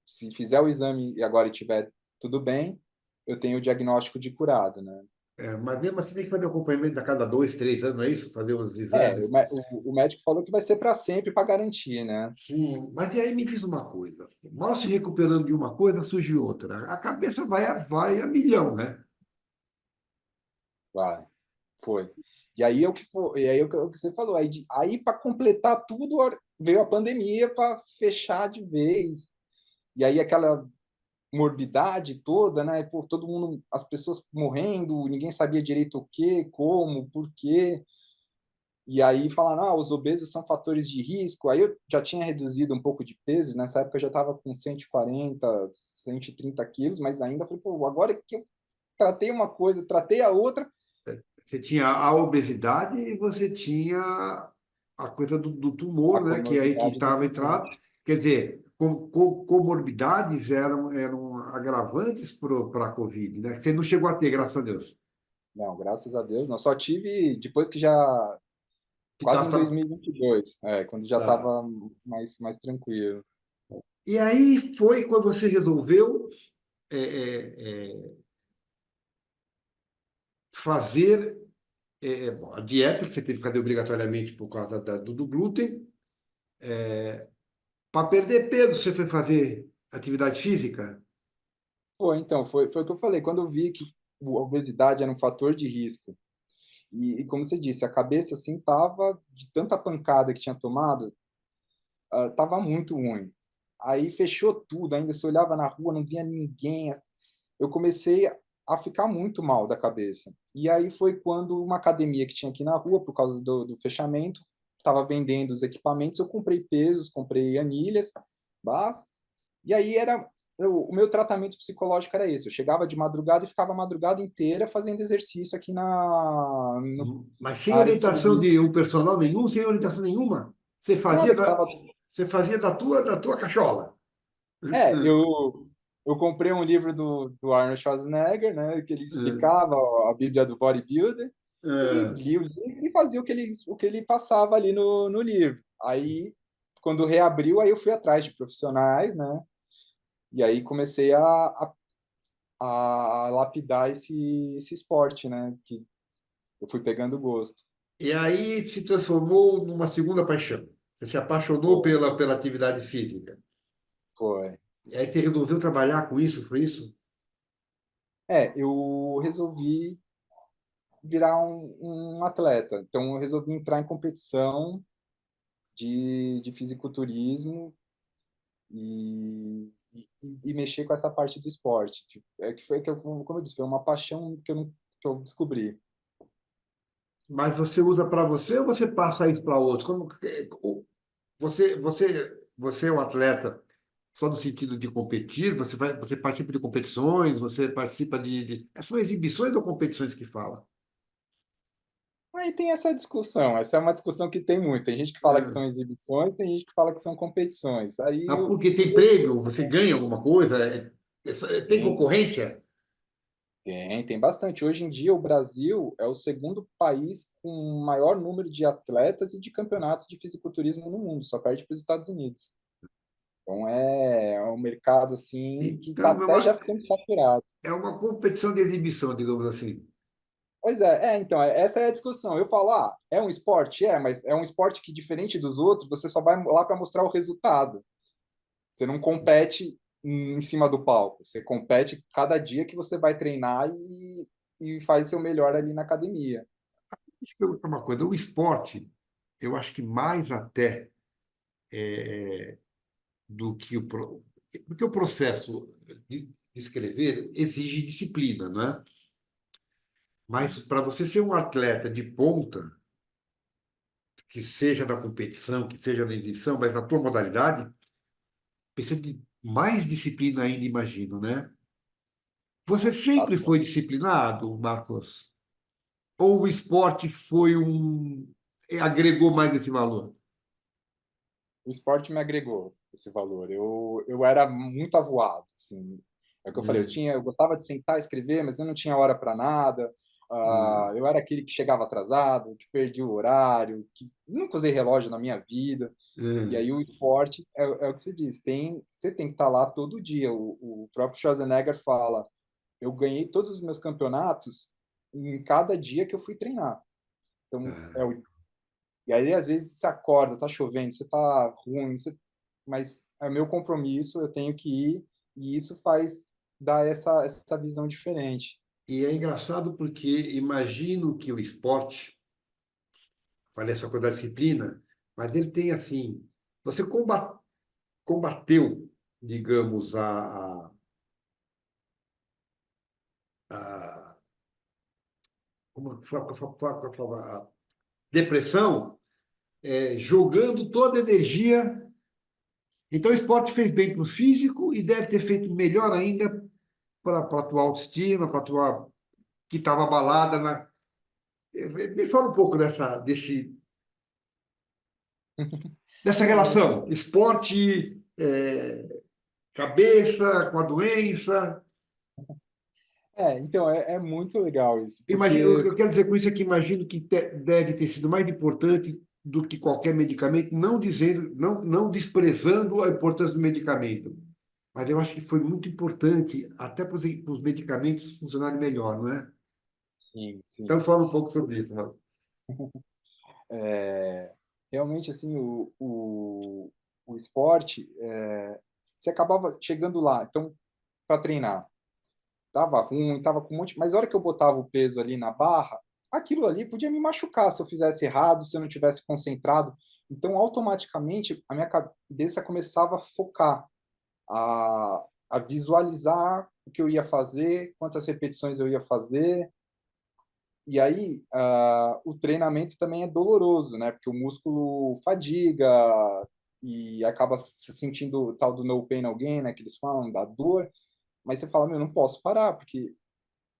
B: se fizer o exame e agora estiver tudo bem, eu tenho o diagnóstico de curado, né?
A: Mas mesmo assim tem que fazer acompanhamento a cada 2, 3 anos, não é isso? Fazer os
B: É,
A: exames.
B: o médico falou que vai ser para sempre para garantir, né?
A: Sim, mas e aí me diz uma coisa: mal se recuperando de uma coisa, surge outra. A cabeça vai a milhão, né?
B: Vai, foi. E aí o que você falou, aí para completar tudo veio a pandemia para fechar de vez. E aí aquela morbidade toda, né? Por todo mundo, as pessoas morrendo, ninguém sabia direito o que, como, por quê. E aí falaram, os obesos são fatores de risco. Aí eu já tinha reduzido um pouco de peso, nessa época eu já estava com 140, 130 quilos, mas ainda falei, pô, agora que eu tratei uma coisa, tratei a outra.
A: Você tinha a obesidade e você tinha a coisa do
B: A
A: tumor, né? Que aí que
B: comorbidade do
A: estava
B: tumor.
A: entrado. Quer dizer, comorbidades eram agravantes para a Covid, né? Você não chegou a ter, graças a Deus.
B: Não, graças a Deus, não. Só tive depois que já,
A: Que
B: quase em
A: tá,
B: 2022, quando já
A: tá.
B: estava mais tranquilo.
A: E aí foi quando você resolveu é, é, fazer bom, a dieta, que você teve que fazer obrigatoriamente por causa do glúten. Para perder peso, você foi fazer atividade física?
B: Então, foi o que eu falei. Quando eu vi que a obesidade era um fator de risco, como você disse, a cabeça assim tava de tanta pancada que tinha tomado, tava muito ruim. Aí fechou tudo, ainda se olhava na rua, não via ninguém. Eu comecei a ficar muito mal da cabeça. E aí foi quando uma academia que tinha aqui na rua, por causa do fechamento, estava vendendo os equipamentos, eu comprei pesos, comprei anilhas, barras, e aí o meu tratamento psicológico era esse. Eu chegava de madrugada e ficava a madrugada inteira fazendo exercício aqui
A: Mas
B: na
A: sem
B: área de
A: orientação
B: serviço.
A: de um personal nenhum, sem orientação nenhuma. Você fazia
B: Nada que
A: da,
B: tava.
A: você fazia da tua cachola.
B: É, eu comprei um livro do Arnold Schwarzenegger, né, que ele explicava a Bíblia do Bodybuilder, e li o livro e fazia o que ele passava ali no livro. Aí, quando reabriu, aí eu fui atrás de profissionais, né, e aí comecei a lapidar esse esporte, né, que eu fui pegando gosto.
A: E aí se transformou numa segunda paixão. Você se apaixonou
B: Foi,
A: pela atividade física.
B: foi.
A: E aí você resolveu trabalhar com isso, foi isso?
B: Eu resolvi virar um atleta. Então, eu resolvi entrar em competição de fisiculturismo e mexer com essa parte do esporte. Tipo, que foi que eu, como eu disse, foi uma paixão que eu descobri.
A: Mas você usa para você ou você passa isso para outros? Você é um atleta só no sentido de competir? Você participa de competições? Você participa são exibições ou competições que fala?
B: Aí tem essa discussão. Essa é uma discussão que tem muito. Tem gente que fala que
A: É.
B: são exibições, tem gente que fala que são competições. Aí
A: Ah, porque
B: os
A: tem
B: dois
A: prêmio, você ganha alguma coisa? Tem
B: têm,
A: concorrência?
B: tem bastante. Hoje em dia, o Brasil é o segundo país com o maior número de atletas e de campeonatos de fisiculturismo no mundo, só perde para os Estados Unidos. Então é um mercado assim que está
A: Então,
B: até já ficando saturado.
A: é uma competição de exibição, digamos assim.
B: Pois então, essa é a discussão. Eu falo, é um esporte? Mas é um esporte que, diferente dos outros, você só vai lá para mostrar o resultado. Você não compete em cima do palco, você compete cada dia que você vai treinar e faz seu melhor ali na academia.
A: Deixa eu perguntar uma coisa. O esporte, eu acho que mais até do que porque o processo de escrever exige disciplina, né? Mas para você ser um atleta de ponta, que seja na competição, que seja na exibição, mas na tua modalidade, precisa de mais disciplina ainda, imagino, né? Você sempre foi disciplinado, Marcos? Ou o esporte foi agregou mais esse valor?
B: O esporte me agregou esse valor. Eu era muito avoado, assim. É o que eu falei,
A: Hum,
B: eu gostava de sentar e escrever, mas eu não tinha hora para nada.
A: hum,
B: Eu era aquele que chegava atrasado, que perdia o horário, que nunca usei relógio na minha vida. E
A: hum.
B: aí o esporte é o que você diz, você tem que estar lá todo dia. O próprio Schwarzenegger fala, eu ganhei todos os meus campeonatos em cada dia que eu fui treinar. Então,
A: Ah.
B: e aí, às vezes, você acorda, tá chovendo, você tá ruim, mas é meu compromisso, eu tenho que ir, e isso faz dar essa visão diferente.
A: E é engraçado porque imagino que o esporte, falei essa coisa da disciplina, mas ele tem assim, você combateu, digamos, a, como a depressão, jogando toda a energia. Então, o esporte fez bem para o físico e deve ter feito melhor ainda para a tua autoestima, para a tua que estava abalada na. Me fala um pouco dessa
B: É,
A: relação, esporte, cabeça com a doença.
B: então, é muito legal isso,
A: Imagino, o que
B: porque
A: eu quero dizer com isso é que imagino que deve ter sido mais importante do que qualquer medicamento, não dizendo, não desprezando a importância do medicamento, mas eu acho que foi muito importante até para os medicamentos funcionarem melhor, não é?
B: sim, sim.
A: Então fala um pouco sobre isso, mano.
B: É, realmente, assim, o esporte, você acabava chegando lá, então, para treinar. Tava ruim, tava com um monte, mas a hora que eu botava o peso ali na barra, aquilo ali podia me machucar se eu fizesse errado, se eu não tivesse concentrado. Então, automaticamente, a minha cabeça começava a focar, a visualizar o que eu ia fazer, quantas repetições eu ia fazer. E aí, o treinamento também é doloroso, né? Porque o músculo fadiga e acaba se sentindo o tal do no pain, no gain, né? Que eles falam, da dor. Mas você fala, meu, não posso parar, porque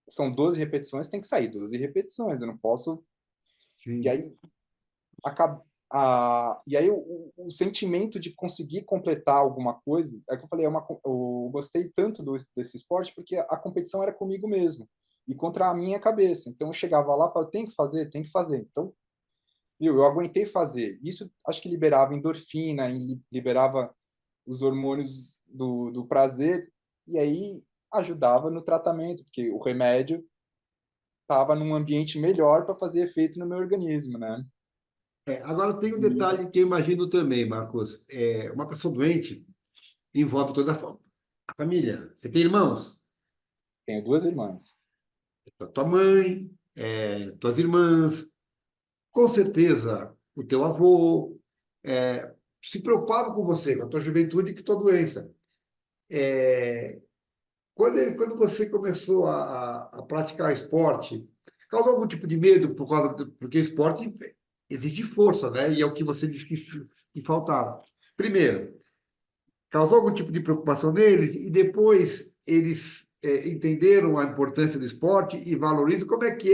B: são 12 repetições, tem que sair 12 repetições, eu não posso. E
A: Sim.
B: aí, e aí o sentimento de conseguir completar alguma coisa, é que eu falei, eu gostei tanto desse esporte porque a competição era comigo mesmo e contra a minha cabeça. Então eu chegava lá e falava, tem que fazer, tem que fazer. Então, eu aguentei fazer. Isso acho que liberava endorfina, e liberava os hormônios do prazer, e aí ajudava no tratamento, porque o remédio estava num ambiente melhor para fazer efeito no meu organismo, né?
A: Agora tem um
B: E
A: detalhe que eu imagino também, Marcos. Uma pessoa doente envolve toda a família. Você tem irmãos?
B: tenho duas irmãs.
A: Tua mãe, tuas irmãs, com certeza o teu avô se preocupava com você, com a tua juventude e com a tua doença. Quando você começou a praticar esporte, causou algum tipo de medo porque esporte exige força, né? E é o que você disse que faltava. Primeiro, causou algum tipo de preocupação neles e depois eles entenderam a importância do esporte e valorizam. Como é que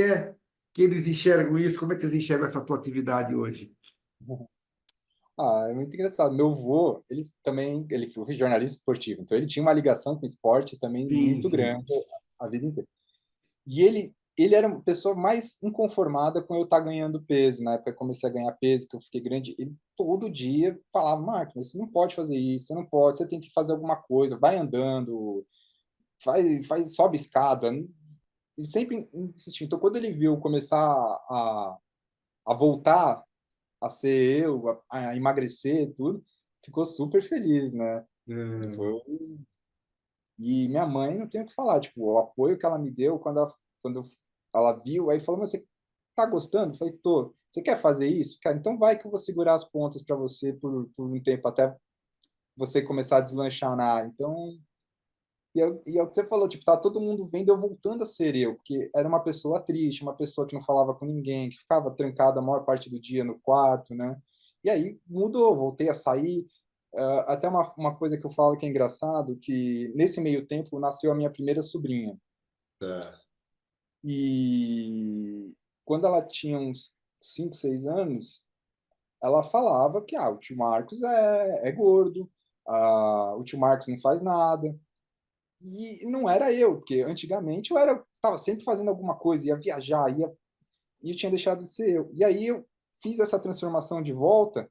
A: eles enxergam isso? Como é que eles enxergam essa tua atividade hoje?
B: É muito engraçado. Meu avô, ele foi jornalista esportivo, então ele tinha uma ligação com esportes também
A: Sim,
B: muito
A: sim.
B: grande a vida inteira. E ele era uma pessoa mais inconformada com eu estar ganhando peso. Na época que eu comecei a ganhar peso, que eu fiquei grande, ele todo dia falava, Marco, você não pode fazer isso, você não pode, você tem que fazer alguma coisa, vai andando, sobe escada. Ele sempre insistia. Então, quando ele viu eu começar a voltar a ser eu, a emagrecer e tudo, ficou super feliz, né? Foi... E minha mãe, não tenho o que falar, tipo, o apoio que ela me deu quando ela viu, aí falou, mas você tá gostando? Eu falei, tô. Você quer fazer isso? Cara, então vai que eu vou segurar as pontas para você por um tempo, até você começar a deslanchar na área. Então, e é o que você falou, tipo, tá todo mundo vendo eu voltando a ser eu, porque era uma pessoa triste, uma pessoa que não falava com ninguém, que ficava trancada a maior parte do dia no quarto, né? E aí mudou, voltei a sair. Até uma coisa que eu falo que é engraçado, que nesse meio tempo nasceu a minha primeira sobrinha.
A: Tá.
B: E quando ela tinha uns 5, 6 anos, ela falava que o tio Marcos é gordo, o tio Marcos não faz nada. E não era eu, porque antigamente eu tava sempre fazendo alguma coisa, ia viajar, e eu tinha deixado de ser eu. E aí eu fiz essa transformação de volta,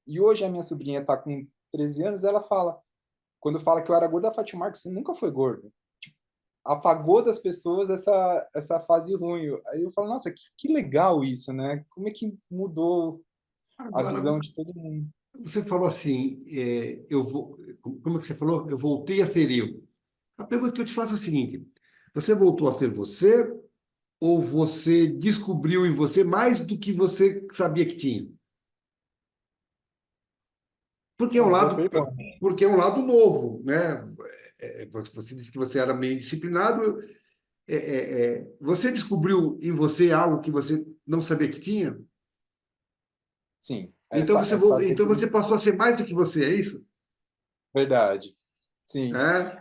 B: e hoje a minha sobrinha está com 13 anos, ela fala, quando fala que eu era gordo, ela fala, tio Marcos, você nunca foi gordo. Tipo, apagou das pessoas essa fase ruim. Aí eu falo, nossa, que legal isso, né? Como é que mudou a
A: Agora,
B: visão de todo mundo?
A: você falou assim, como é que você falou? Eu voltei a ser eu. A pergunta que eu te faço é a seguinte: você voltou a ser você ou você descobriu em você mais do que você sabia que tinha? Porque é um
B: Uma boa
A: lado,
B: pergunta.
A: porque é um lado novo, né? Você disse que você era meio disciplinado. Você descobriu em você algo que você não sabia que tinha?
B: Sim,
A: Então
B: essa
A: então você passou a ser mais do que você, é isso?
B: verdade. Sim.
A: É?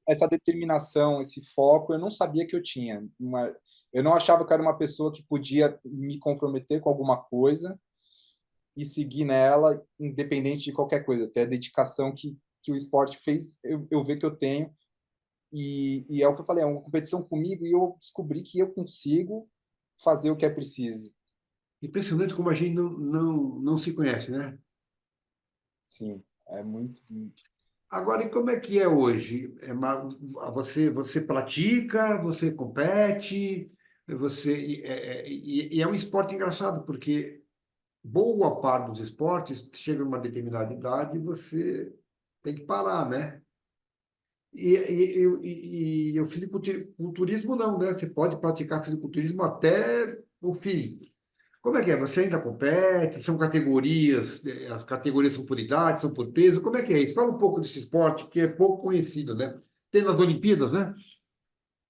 B: Essa determinação, esse foco, eu não sabia que eu tinha. Eu não achava que eu era uma pessoa que podia me comprometer com alguma coisa e seguir nela, independente de qualquer coisa. Até a dedicação que o esporte fez eu ver que eu tenho. E é o que eu falei, é uma competição comigo e eu descobri que eu consigo fazer o que é preciso.
A: Impressionante como a gente não se conhece, né?
B: Sim, é muito.
A: Agora, e como é que é hoje? Você pratica, você compete, e é um esporte engraçado, porque boa parte dos esportes chega a uma determinada idade e você tem que parar, né? E o fisiculturismo não, né? Você pode praticar fisiculturismo até o fim. Como é que é? Você ainda compete? São categorias, as categorias são por idade, são por peso? Como é que é isso? Fala um pouco desse esporte que é pouco conhecido, né? Tem nas Olimpíadas, né?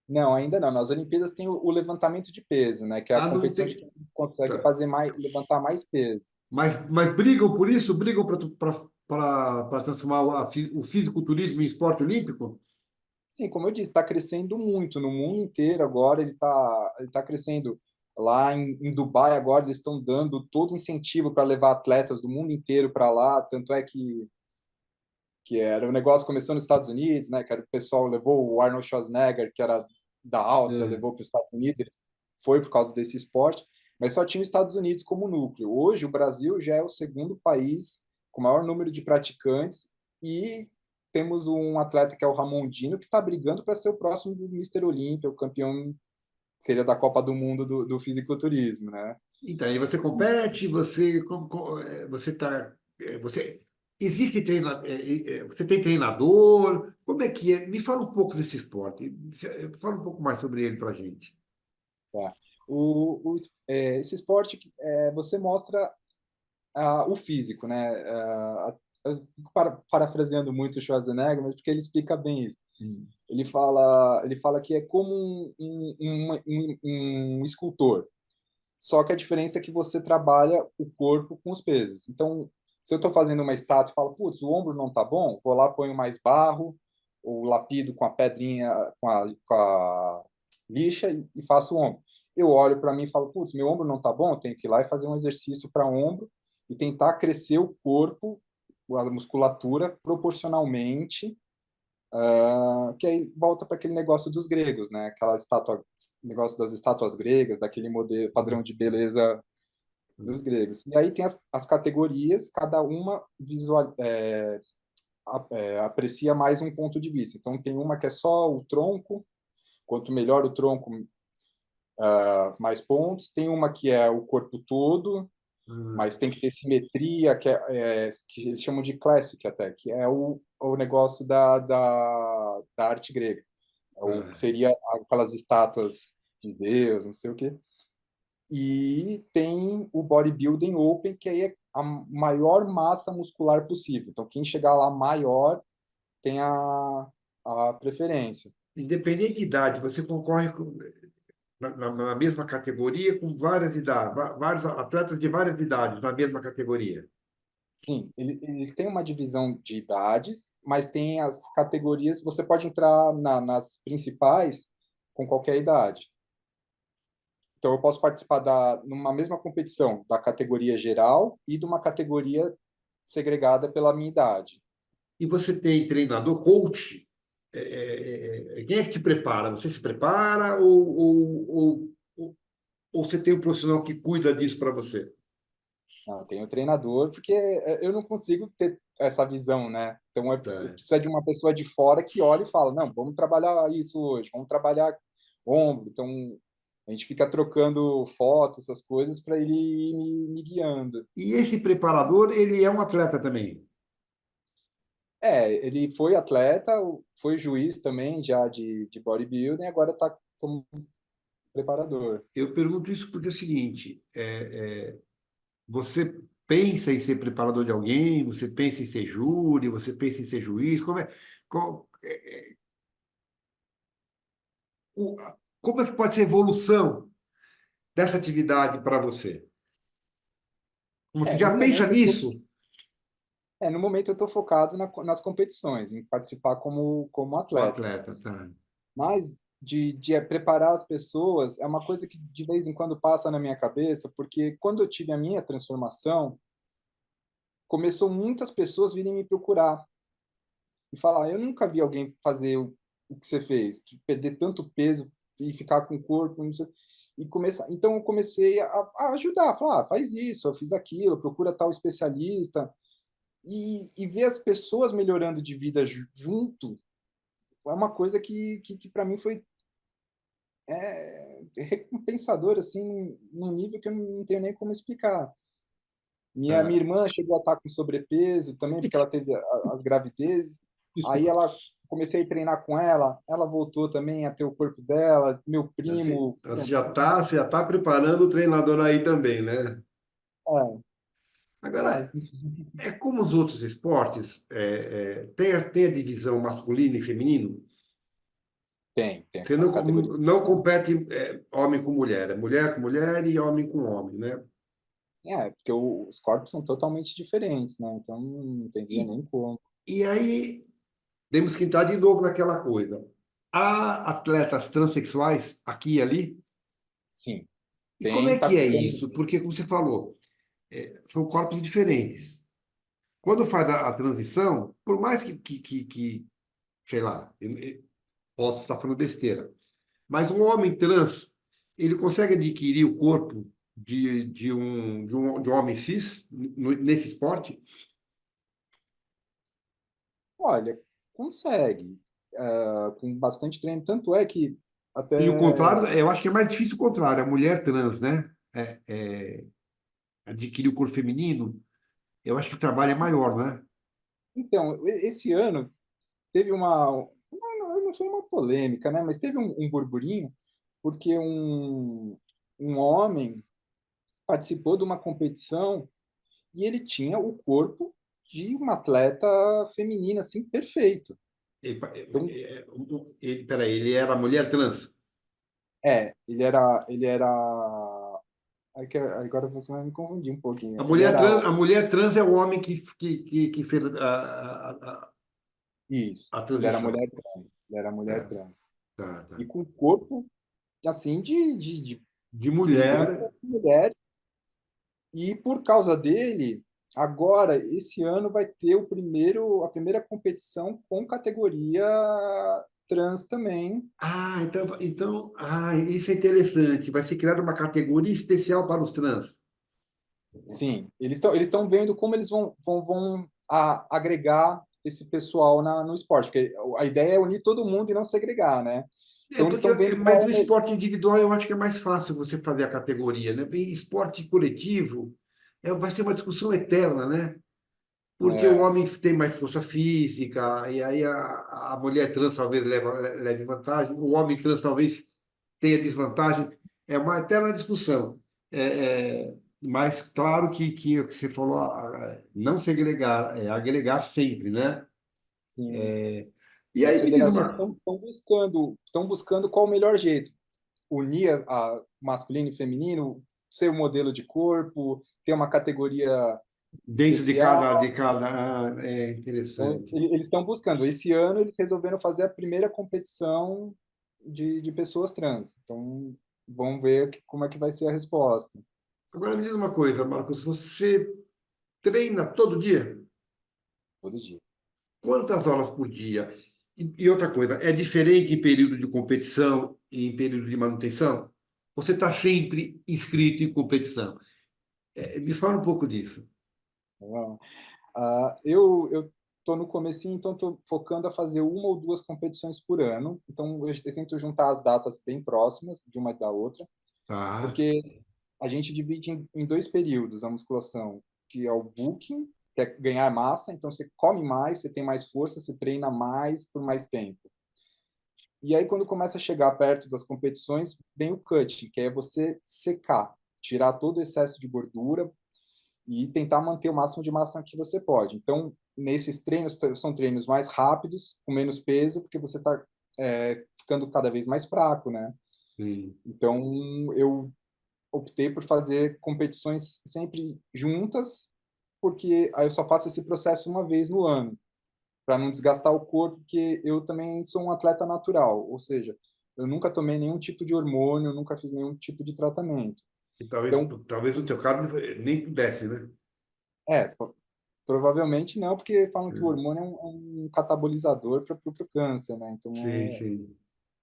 B: Não, ainda não. Nas Olimpíadas tem o levantamento de peso, né? Que é a
A: Ah, não
B: competição de
A: tem.
B: quem consegue
A: Tá.
B: fazer mais, levantar mais peso.
A: Mas brigam por isso? Brigam para transformar o fisiculturismo em esporte olímpico?
B: Sim, como eu disse, está crescendo muito no mundo inteiro agora. Ele tá crescendo lá em Dubai agora. Eles estão dando todo incentivo para levar atletas do mundo inteiro para lá. Tanto é que era o negócio começou nos Estados Unidos, né? Que era, o pessoal levou o Arnold Schwarzenegger, que era da Áustria,
A: É.
B: levou para os Estados Unidos. Ele foi por causa desse esporte, mas só tinha os Estados Unidos como núcleo. Hoje o Brasil já é o segundo país com maior número de praticantes e temos um atleta que é o Ramondino que está brigando para ser o próximo do Mister Olímpia, o campeão seria da Copa do Mundo do fisiculturismo, né?
A: Então, aí você compete, você tá, você existe você tem treinador? Como é que é? Me fala um pouco desse esporte. Fala um pouco mais sobre ele para a gente.
B: Tá. Esse esporte, você mostra o físico, né? Parafraseando muito o Schwarzenegger, mas porque ele explica bem isso. Ele fala que é como um escultor, só que a diferença é que você trabalha o corpo com os pesos. Então, se eu estou fazendo uma estátua e falo, putz, o ombro não tá bom, vou lá, ponho mais barro, ou lapido com a pedrinha, com a lixa e faço o ombro. Eu olho para mim e falo, putz, meu ombro não tá bom, eu tenho que ir lá e fazer um exercício para ombro e tentar crescer o corpo, a musculatura proporcionalmente, que aí volta para aquele negócio dos gregos, né? Aquela estátua, negócio das estátuas gregas, daquele modelo padrão de beleza dos gregos. E aí tem as categorias, cada uma aprecia mais um ponto de vista. Então tem uma que é só o tronco, quanto melhor o tronco, mais pontos. Tem uma que é o corpo todo, Mas tem que ter simetria, que eles chamam de classic até, que é o negócio da arte grega. O que seria aquelas estátuas de Deus, não sei o quê. E tem o bodybuilding open, que aí é a maior massa muscular possível. Então, quem chegar lá maior tem a preferência.
A: Independente de idade, você concorre na mesma categoria com várias idades, vários atletas de várias idades na mesma categoria.
B: Sim, eles têm uma divisão de idades, mas tem as categorias. Você pode entrar nas principais com qualquer idade. Então, eu posso participar numa mesma competição da categoria geral e de uma categoria segregada pela minha idade.
A: E você tem treinador, coach? Quem é que te prepara? Você se prepara ou você tem um profissional que cuida disso para você?
B: Não, eu tenho treinador, porque eu não consigo ter essa visão, né? Então, eu
A: Tá.
B: preciso de uma pessoa de fora que olhe e fala, não, vamos trabalhar isso hoje, vamos trabalhar ombro. Então, a gente fica trocando fotos, essas coisas, para ele ir me guiando.
A: E esse preparador, ele é um atleta também?
B: Ele foi atleta, foi juiz também já de bodybuilding, agora está como preparador.
A: Eu pergunto isso porque é o seguinte: você pensa em ser preparador de alguém? Você pensa em ser júri? Você pensa em ser juiz? O- como é que pode ser a evolução dessa atividade para você? Você
B: No
A: já pensa
B: momento
A: nisso?
B: no momento eu estou focado nas competições, em participar como
A: O
B: atleta.
A: atleta, tá.
B: Mas de preparar as pessoas é uma coisa que de vez em quando passa na minha cabeça, porque quando eu tive a minha transformação, começou muitas pessoas virem me procurar e falar: eu nunca vi alguém fazer o que você fez, de perder tanto peso e ficar com o corpo, não sei, e começar. Então eu comecei a ajudar, falar: faz isso, eu fiz aquilo, procura tal especialista e ver as pessoas melhorando de vida junto é uma coisa que para mim foi recompensador, assim, num nível que eu não tenho nem como explicar. Minha
A: Tá.
B: irmã chegou a estar com sobrepeso também, porque ela teve as gravidezes. Aí
A: Desculpa.
B: comecei a treinar com ela voltou também a ter o corpo dela. Meu primo,
A: Você já tá preparando o treinador aí também, né?
B: é,
A: Agora, é como os outros esportes, tem a divisão masculino e feminino.
B: tem
A: Você
B: as categorias.
A: não compete homem com mulher, é mulher com mulher e homem com homem, né?
B: Sim, porque os corpos são totalmente diferentes, né? Então não entendia
A: E,
B: nem como.
A: e aí temos que entrar de novo naquela coisa. Há atletas transexuais aqui e ali?
B: Sim,
A: E como
B: tem,
A: é
B: tá
A: que é
B: ficando.
A: isso? Porque, como você falou, são corpos diferentes. Quando faz a transição, por mais que sei lá, eu posso estar falando besteira, mas um homem trans, ele consegue adquirir o corpo de um homem cis nesse esporte?
B: Olha, consegue, com bastante treino. Tanto é que
A: E o
B: até.
A: contrário, eu acho que é mais difícil o contrário, a mulher trans, né? Adquirir o corpo feminino, eu acho que o trabalho é maior, né?
B: Então, esse ano teve não foi uma polêmica, né? Mas teve um burburinho, porque um homem participou de uma competição e ele tinha o corpo de uma atleta feminina, assim, perfeito.
A: Ele,
B: Então,
A: peraí, ele era mulher trans?
B: ele era. Agora você vai me confundir um pouquinho. Ele era.
A: A mulher trans é o homem que fez
B: Isso,
A: a
B: ele era
A: transição.
B: mulher trans. Ele era mulher
A: Tá,
B: trans.
A: tá,
B: E
A: tá.
B: com o corpo, assim, de
A: De
B: literalmente
A: mulher.
B: mulher. E por causa dele, agora, esse ano, vai ter a primeira competição com categoria trans também.
A: Isso é interessante. Vai ser criada uma categoria especial para os trans.
B: Sim, eles estão vendo como eles vão agregar esse pessoal no esporte, porque a ideia é unir todo mundo e não segregar, né? Então eles estão vendo
A: Mas
B: qual
A: no
B: é
A: esporte individual eu acho que é mais fácil você fazer a categoria, né? Em esporte coletivo vai ser uma discussão eterna, né? Porque o
B: É,
A: homem tem mais força física, e aí a mulher trans talvez leve vantagem, o homem trans talvez tenha desvantagem. É uma eterna discussão. Mas claro que o que você falou, não segregar, é agregar sempre, né?
B: sim.
A: E
B: As
A: aí me diz
B: federações
A: uma.
B: estão buscando qual o melhor jeito. Unir a masculino e feminino, ser um modelo de corpo, ter uma categoria
A: Dentro
B: especial.
A: de cada, é
B: Então,
A: interessante.
B: eles estão buscando. Esse ano, eles resolveram fazer a primeira competição de pessoas trans. Então, vamos ver como é que vai ser a resposta.
A: Agora me diz uma coisa, Marcos, você treina todo dia?
B: Todo dia.
A: Quantas horas por dia? E outra coisa, é diferente em período de competição e em período de manutenção? Você está sempre inscrito em competição? Me fala um pouco disso.
B: Então, eu estou no comecinho, então estou focando a fazer uma ou duas competições por ano. Então, eu tento juntar as datas bem próximas de uma da outra,
A: Tá.
B: porque a gente divide em dois períodos a musculação, que é o booking, que é ganhar massa, então você come mais, você tem mais força, você treina mais por mais tempo. E aí, quando começa a chegar perto das competições, vem o cutting, que é você secar, tirar todo o excesso de gordura e tentar manter o máximo de massa que você pode. Então, nesses treinos, são treinos mais rápidos, com menos peso, porque você está ficando cada vez mais fraco, né?
A: Sim.
B: Então, eu optei por fazer competições sempre juntas, porque aí eu só faço esse processo uma vez no ano, para não desgastar o corpo, porque eu também sou um atleta natural, ou seja, eu nunca tomei nenhum tipo de hormônio, nunca fiz nenhum tipo de tratamento.
A: E
B: Então,
A: talvez no teu caso nem pudesse, né?
B: é, provavelmente não, porque falam que o hormônio é um catabolizador para o câncer, né? Então,
A: Sim, sim.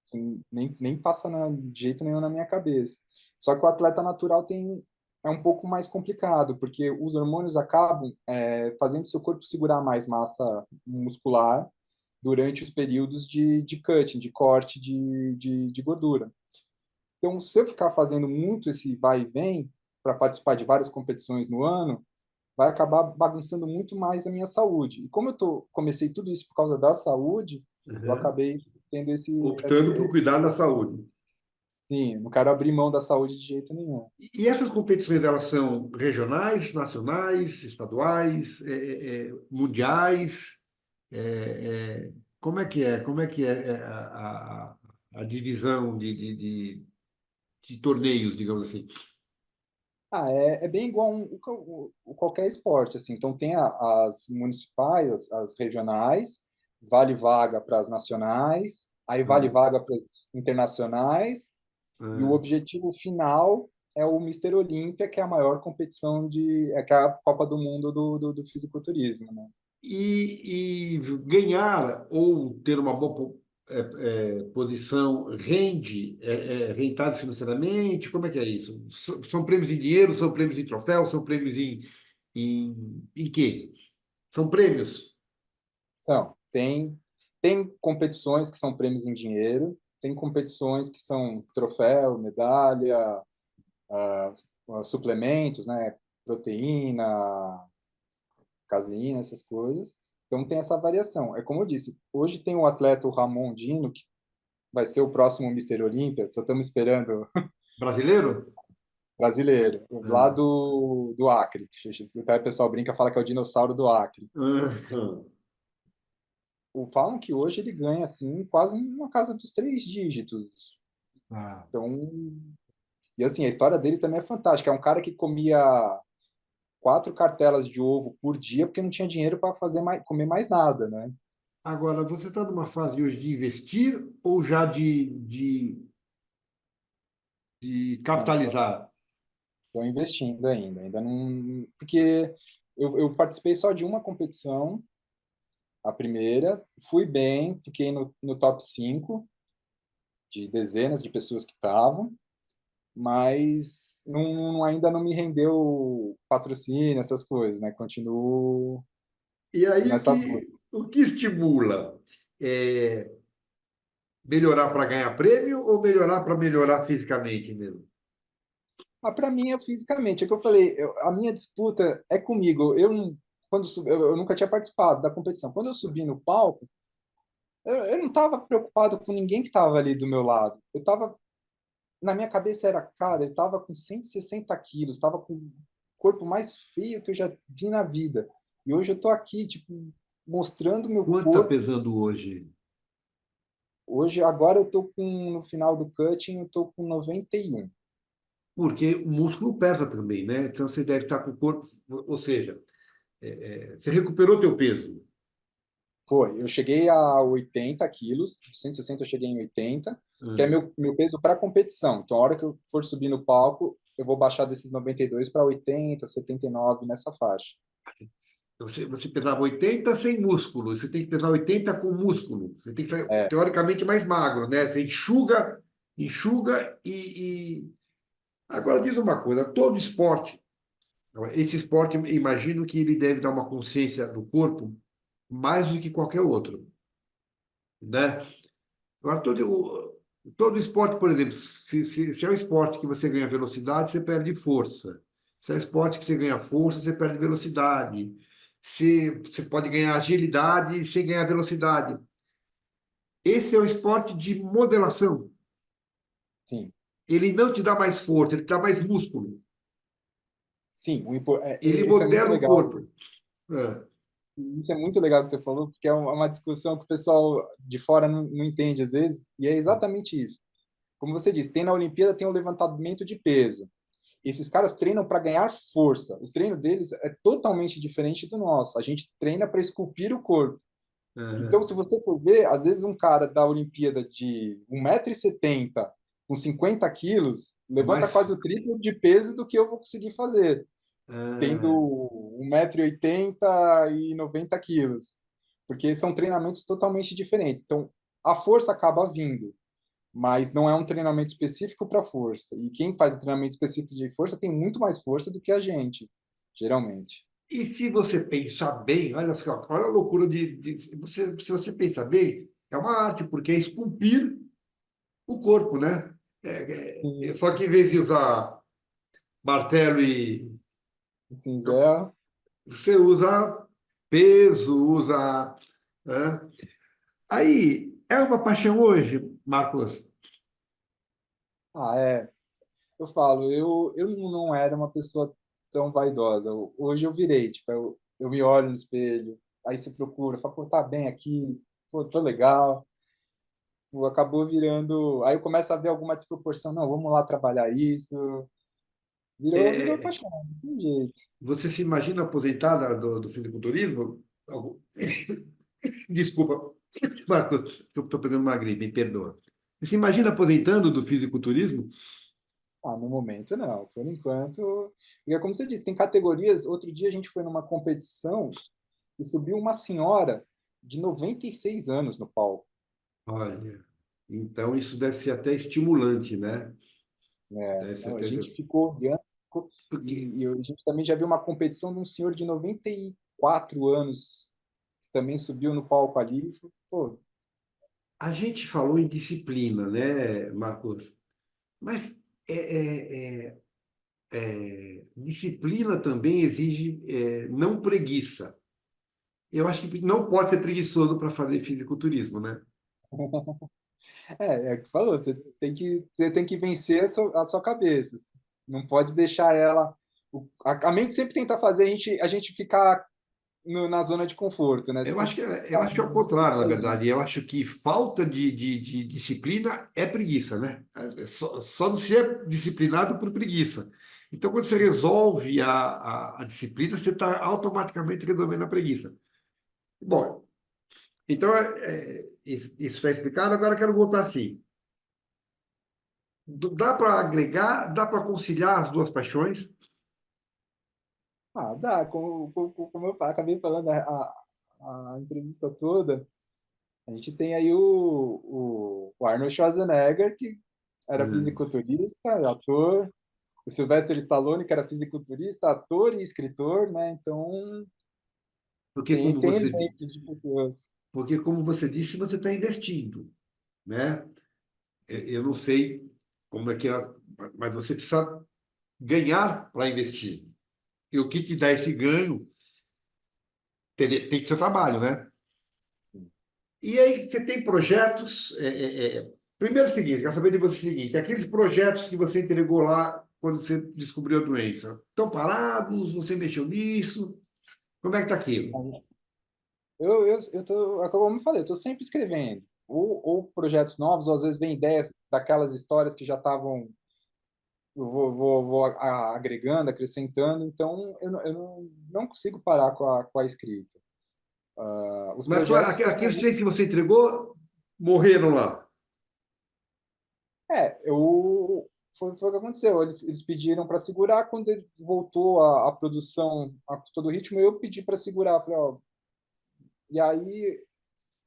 B: assim, nem passa de jeito nenhum na minha cabeça. Só que o atleta natural é um pouco mais complicado, porque os hormônios acabam fazendo seu corpo segurar mais massa muscular durante os períodos de cutting, de corte de gordura. Então, se eu ficar fazendo muito esse vai e vem para participar de várias competições no ano, vai acabar bagunçando muito mais a minha saúde. E como comecei tudo isso por causa da saúde, eu
A: Uhum.
B: acabei tendo
A: Optando por cuidar da saúde.
B: sim, não quero abrir mão da saúde de jeito nenhum.
A: E essas competições, elas são regionais, nacionais, estaduais, mundiais? Como é que é? Como é que é a divisão de torneios, digamos assim?
B: É bem igual qualquer esporte, assim. Então tem as municipais, as regionais, vale vaga para as nacionais, aí vale
A: Ah,
B: vaga para as internacionais, e o
A: ah.
B: objetivo final é o Mister Olímpia, que é a maior competição que é a Copa do Mundo do fisiculturismo, né?
A: E ganhar ou ter uma boa posição rende, rentável financeiramente? Como é que é isso? São prêmios em dinheiro, são prêmios em troféu, são prêmios em quê? São prêmios.
B: Tem competições que são prêmios em dinheiro, tem competições que são troféu, medalha, suplementos, né? Proteína, caseína, essas coisas. Então tem essa variação. É como eu disse, hoje tem o atleta o Ramon Dino, que vai ser o próximo Mister Olímpia, só estamos esperando
A: Brasileiro?
B: brasileiro, lá
A: Ah.
B: do Acre. Até o pessoal brinca, fala que é o dinossauro do Acre.
A: Ah.
B: Falam que hoje ele ganha assim quase uma casa dos 3 dígitos.
A: Ah.
B: Então, e assim, a história dele também é fantástica. É um cara que comia 4 cartelas de ovo por dia porque não tinha dinheiro para comer mais nada, né?
A: Agora, você está numa fase hoje de investir ou já de capitalizar?
B: Estou investindo ainda não, porque eu participei só de uma competição, a primeira, fui bem, fiquei no top 5 de dezenas de pessoas que estavam, mas ainda não me rendeu patrocínio, essas coisas, né? Continuo
A: E aí,
B: nessa luta.
A: o que estimula? É, melhorar para ganhar prêmio ou melhorar para melhorar fisicamente mesmo?
B: Para mim é fisicamente. É que eu falei, a minha disputa é comigo. Eu nunca tinha participado da competição. Quando eu subi no palco, eu não estava preocupado com ninguém que estava ali do meu lado. Na minha cabeça era, cara, eu estava com 160 quilos, estava com o corpo mais feio que eu já vi na vida. E hoje eu estou aqui, tipo, mostrando meu
A: Quanto está
B: corpo.
A: pesando hoje?
B: Hoje, agora eu tô no final do cutting, eu tô com 91.
A: Porque o músculo pesa também, né? Então você deve estar com o corpo, ou seja, você recuperou teu peso.
B: Foi, eu cheguei a 80 quilos, de 160 eu cheguei em 80, que é
A: Hum.
B: meu peso para competição. Então, a hora que eu for subir no palco, eu vou baixar desses 92 para 80, 79, nessa faixa.
A: Você pesava 80 sem músculo, você tem que pesar 80 com músculo. Você tem que ser,
B: É,
A: teoricamente, mais magro, né? Você enxuga, enxuga e... Agora diz uma coisa, todo esporte, esse esporte, imagino que ele deve dar uma consciência do corpo mais do que qualquer outro, né? Agora, todo esporte, por exemplo, se é um esporte que você ganha velocidade, você perde força. Se é um esporte que você ganha força, você perde velocidade. Se você pode ganhar agilidade sem ganhar velocidade. Esse é um esporte de modelação.
B: sim,
A: Ele não te dá mais força, ele te dá mais músculo.
B: sim,
A: Ele
B: isso é muito
A: modela o
B: legal.
A: corpo. É.
B: Isso é muito legal que você falou, porque é uma discussão que o pessoal de fora não entende às vezes, e é exatamente isso. Como você disse, tem na Olimpíada tem o levantamento de peso. Esses caras treinam para ganhar força. O treino deles é totalmente diferente do nosso. A gente treina para esculpir o corpo. Então,
A: É.
B: se você for ver, às vezes um cara da Olimpíada de 1,70 m com 50 quilos
A: É
B: levanta
A: mais.
B: quase o triplo de peso do que eu vou conseguir fazer, tendo
A: É.
B: 1,80 m e 90 quilos. Porque são treinamentos totalmente diferentes. Então, a força acaba vindo, mas não é um treinamento específico para força. E quem faz o treinamento específico de força tem muito mais força do que a gente, geralmente.
A: E se você pensar bem, olha só, olha a loucura se você pensar bem, é uma arte, porque é esculpir o corpo, né?
B: Sim,
A: Só que em vez de usar martelo
B: cinzel.
A: você usa peso, usa, né? Aí, é uma paixão hoje, Marcos?
B: É. Eu falo, eu não era uma pessoa tão vaidosa. Hoje eu virei, tipo, eu me olho no espelho, aí você procura, fala, pô, tá bem aqui, pô, tô legal. Pô, acabou virando. Aí eu começo a ver alguma desproporção, não, vamos lá trabalhar isso. Virou
A: É,
B: paixão, não tem jeito.
A: você se imagina aposentada do fisiculturismo? Desculpa, Marcos, que eu estou pegando uma gripe, me perdoa. Você se imagina aposentando do fisiculturismo?
B: No momento não, por enquanto. E é como você disse, tem categorias. Outro dia a gente foi numa competição e subiu uma senhora de 96 anos no palco.
A: Olha, então isso deve ser até estimulante, né? Deve ser
B: Não, a
A: até.
B: gente ficou olhando,
A: Porque
B: a gente também já viu uma competição de um senhor de 94 anos, que também subiu no palco ali. Pô,
A: a gente falou em disciplina, né, Marcos? Mas disciplina também exige não preguiça. Eu acho que não pode ser preguiçoso para fazer fisiculturismo, né?
B: é que falou, você tem que vencer a sua cabeça. Não pode deixar ela. A mente sempre tenta fazer a gente ficar na zona de conforto, né? Você tem que
A: Eu
B: ficar
A: acho que é o contrário, na
B: sair.
A: verdade. Eu acho que falta de disciplina é preguiça, né? Só não se é disciplinado por preguiça. Então, quando você resolve a disciplina, você está automaticamente resolvendo a preguiça. Bom, então isso está explicado. Agora eu quero voltar assim. Dá para agregar, dá para conciliar as duas paixões?
B: Dá, como eu acabei falando a entrevista toda. A gente tem aí o Arnold Schwarzenegger, que era
A: Hum.
B: fisiculturista, ator, o Sylvester Stallone, que era fisiculturista, ator e escritor, né? Então,
A: Porque como
B: tem
A: você,
B: exemplos de pessoas.
A: porque como você disse, você está investindo, né? Eu não sei como é que é, mas você precisa. ganhar para investir. E o que te dá esse ganho tem que ser trabalho, né?
B: Sim.
A: E aí você tem projetos. Primeiro, é o seguinte, quero saber de você o seguinte: aqueles projetos que você entregou lá quando você descobriu a doença, estão parados? Você mexeu nisso? Como é que está aquilo?
B: Eu tô, como eu falei, eu tô sempre escrevendo. Ou projetos novos, ou às vezes vem ideias daquelas histórias que já estavam, eu vou agregando, acrescentando, então eu não consigo parar com a escrita. Os
A: Mas
B: projetos
A: aqueles três que você entregou morreram lá.
B: foi o que aconteceu. Eles pediram para segurar. Quando ele voltou a produção a todo ritmo, eu pedi para segurar. Falei, ó, e aí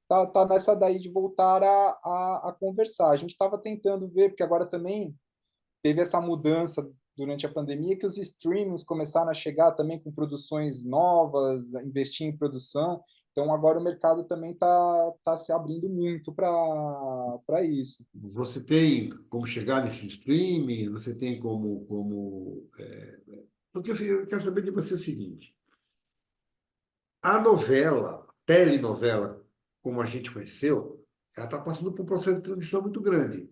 B: tá nessa daí de voltar a conversar. A gente estava tentando ver, porque agora também teve essa mudança durante a pandemia, que os streamings começaram a chegar também com produções novas, investir em produção. Então agora o mercado também tá se abrindo muito para isso.
A: Você tem como chegar nesses streaming? Você tem porque eu quero saber de você o seguinte: a novela, a telenovela, como a gente conheceu, ela está passando por um processo de transição muito grande,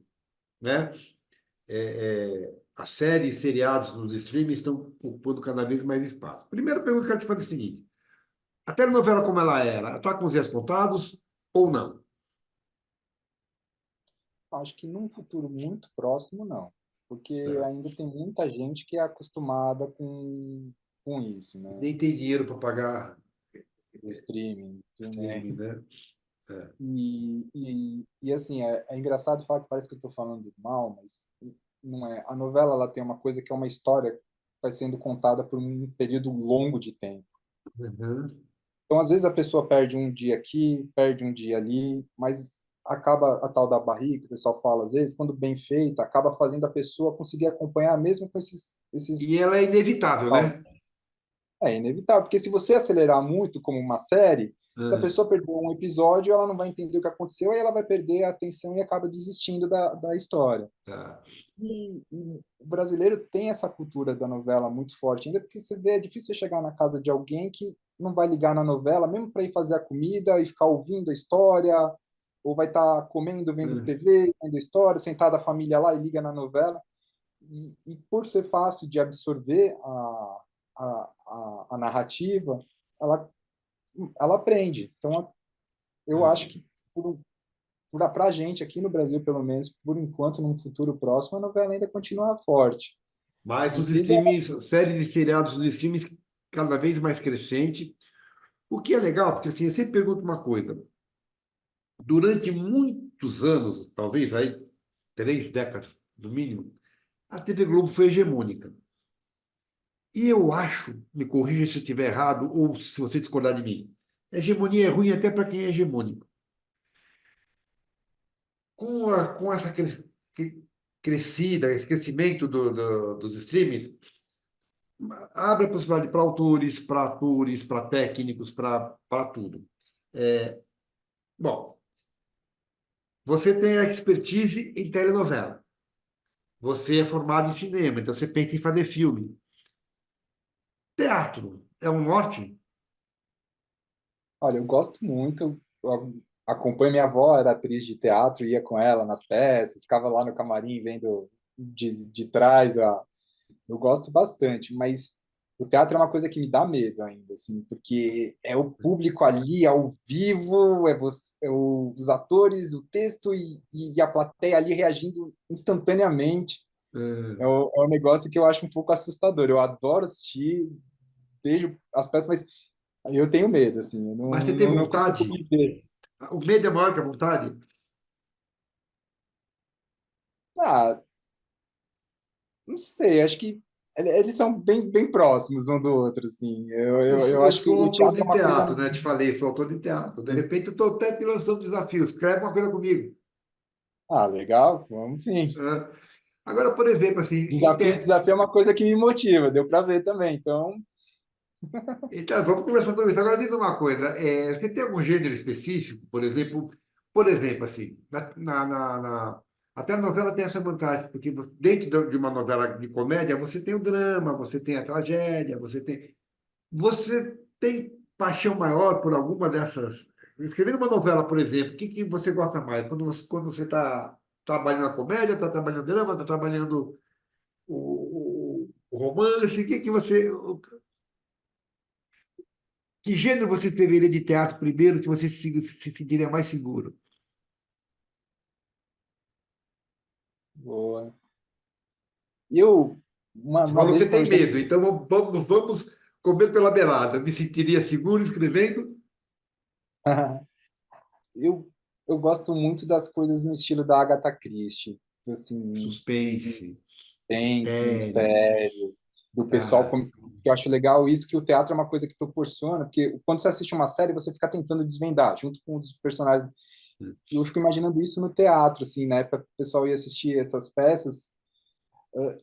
A: né? As séries, seriados nos streamings estão ocupando cada vez mais espaço. Primeira pergunta que eu quero te fazer é a seguinte: a telenovela como ela era, está com os dias contados ou não?
B: Acho que num futuro muito próximo, não. Porque
A: É.
B: ainda tem muita gente que é acostumada com isso, né?
A: Nem tem dinheiro para pagar
B: O streaming, né?
A: streaming, né? É.
B: E assim, é engraçado falar que parece que eu estou falando mal, mas não é. A novela, ela tem uma coisa que é uma história que vai sendo contada por um período longo de tempo.
A: Uhum.
B: Então, às vezes, a pessoa perde um dia aqui, perde um dia ali, mas acaba a tal da barriga, que o pessoal fala, às vezes, quando bem feita, acaba fazendo a pessoa conseguir acompanhar mesmo com
A: E
B: esses...
A: ela é inevitável, né?
B: É inevitável, porque se você acelerar muito, como uma série, se a
A: É.
B: pessoa perdeu um episódio, ela não vai entender o que aconteceu, aí ela vai perder a atenção e acaba desistindo da história.
A: Tá.
B: E o brasileiro tem essa cultura da novela muito forte, ainda porque você vê, é difícil você chegar na casa de alguém que não vai ligar na novela, mesmo para ir fazer a comida e ficar ouvindo a história, ou vai estar comendo, vendo
A: É.
B: TV, vendo a história, sentada a família lá e liga na novela. E por ser fácil de absorver a narrativa, ela, ela aprende. Então, eu acho que para a gente aqui no Brasil, pelo menos, por enquanto, num futuro próximo, a novela ainda continua forte.
A: Mas os
B: Precisa.
A: streamings, séries e seriados nos streamings cada vez mais crescente. O que é legal, porque assim, eu sempre pergunto uma coisa. Durante muitos anos, talvez aí 3 décadas no mínimo, a TV Globo foi hegemônica. E eu acho, me corrija se eu estiver errado ou se você discordar de mim, a hegemonia é ruim até para quem é hegemônico. Com essa crescida, esse crescimento dos streamings, abre a possibilidade para autores, para atores, para técnicos, para tudo. É, bom, você tem a expertise em telenovela. Você é formado em cinema, então você pensa em fazer filme. Teatro é um norte?
B: Olha, eu gosto muito. Eu acompanho minha avó, era atriz de teatro, ia com ela nas peças, ficava lá no camarim vendo de trás. Eu gosto bastante, mas o teatro é uma coisa que me dá medo ainda, assim, porque é o público ali ao vivo, os atores, o texto e a plateia ali reagindo instantaneamente.
A: É,
B: É um negócio que eu acho um pouco assustador. Eu adoro assistir, vejo as peças, mas eu tenho medo, assim, eu
A: mas você tem
B: não consigo
A: vontade?
B: me ver.
A: O medo é maior que a vontade?
B: Ah, não sei, acho que eles são bem próximos um do outro, assim. Eu
A: Eu
B: acho que
A: sou
B: o
A: autor
B: teatro é
A: de
B: uma coisa.
A: teatro, né? Te falei, sou autor de teatro. De repente, eu estou até te lançando um desafio. Escreve uma coisa comigo.
B: Ah, legal, vamos sim.
A: É. Agora, por exemplo, assim,
B: Desafio é uma coisa que me motiva, deu para ver também. Então,
A: então, vamos conversar sobre isso. Agora, diz uma coisa: você tem algum gênero específico, por exemplo, assim, Até a novela tem essa vantagem, porque dentro de uma novela de comédia, você tem o drama, você tem a tragédia, você tem. Você tem paixão maior por alguma dessas? Escrevendo uma novela, por exemplo, o que, que você gosta mais? Quando você está trabalhando na comédia, está trabalhando drama, está trabalhando o romance, o que, que você. Que gênero você escreveria de teatro primeiro que você se sentiria mais seguro?
B: Boa. Eu,
A: Você
B: uma
A: falou que
B: vez,
A: você tem
B: quando eu
A: medo, então vamos comer pela beirada. Me sentiria seguro escrevendo?
B: eu, eu gosto muito das coisas no estilo da Agatha Christie. Assim,
A: Suspense,
B: suspense,
A: mistério.
B: mistério, do pessoal.
A: Ah,
B: Que eu acho legal isso, que o teatro é uma coisa que proporciona, porque quando você assiste uma série, você fica tentando desvendar, junto com os personagens. E eu fico imaginando isso no teatro, assim, na época que o pessoal ia assistir essas peças,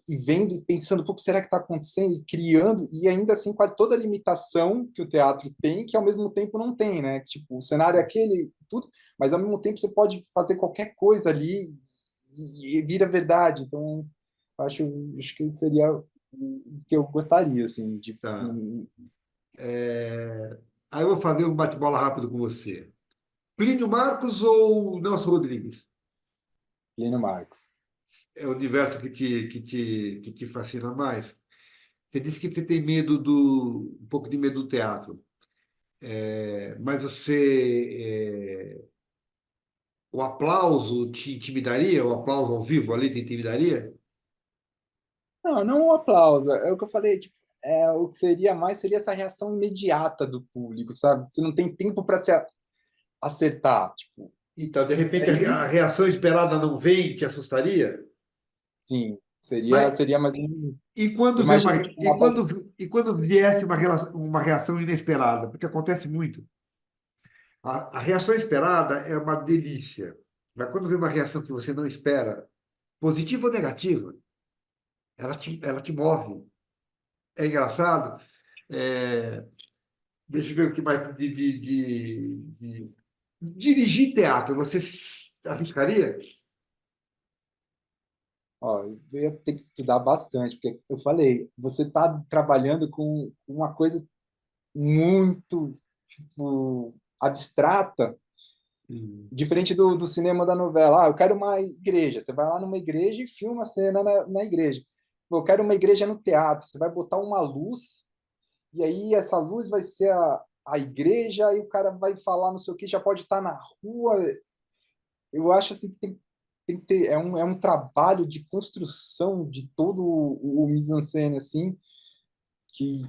B: e vendo e pensando, pô, o que será que está acontecendo? E criando, e ainda assim com toda a limitação que o teatro tem, que ao mesmo tempo não tem, né? Tipo, o cenário é aquele, tudo, mas ao mesmo tempo você pode fazer qualquer coisa ali e vira verdade. Então, acho, acho que seria o que eu gostaria, assim, de
A: tá. Aí eu vou fazer um bate-bola rápido com você. Plínio Marcos ou Nelson Rodrigues?
B: Lino Marx.
A: É o universo que te fascina mais? Você disse que você tem medo um pouco de medo do teatro. Mas o aplauso te intimidaria? O aplauso ao vivo ali te intimidaria?
B: Não, não um aplauso, é o que eu falei, tipo, o que seria mais seria essa reação imediata do público, sabe? Você não tem tempo para se acertar, tipo,
A: Então, de repente,
B: é
A: a reação esperada não vem, te assustaria?
B: sim,
A: Mas
B: seria mais
A: e quando vem
B: imagina tipo,
A: e quando viesse uma reação inesperada? Porque acontece muito. A reação esperada é uma delícia. Mas quando vem uma reação que você não espera, positiva ou negativa, ela te move. É engraçado. É, deixa eu ver o que mais dirigir teatro. Você arriscaria?
B: ó, eu ia ter que estudar bastante, porque eu falei, você está trabalhando com uma coisa muito, tipo, abstrata,
A: Hum.
B: diferente do cinema da novela. Ah, eu quero uma igreja. Você vai lá numa igreja e filma a cena na igreja. Pô, eu quero uma igreja no teatro. Você vai botar uma luz, e aí essa luz vai ser a igreja, e o cara vai falar não sei o que, já pode estar na rua. Eu acho assim que tem que ter, é um trabalho de construção de todo o mise-en-scène, assim,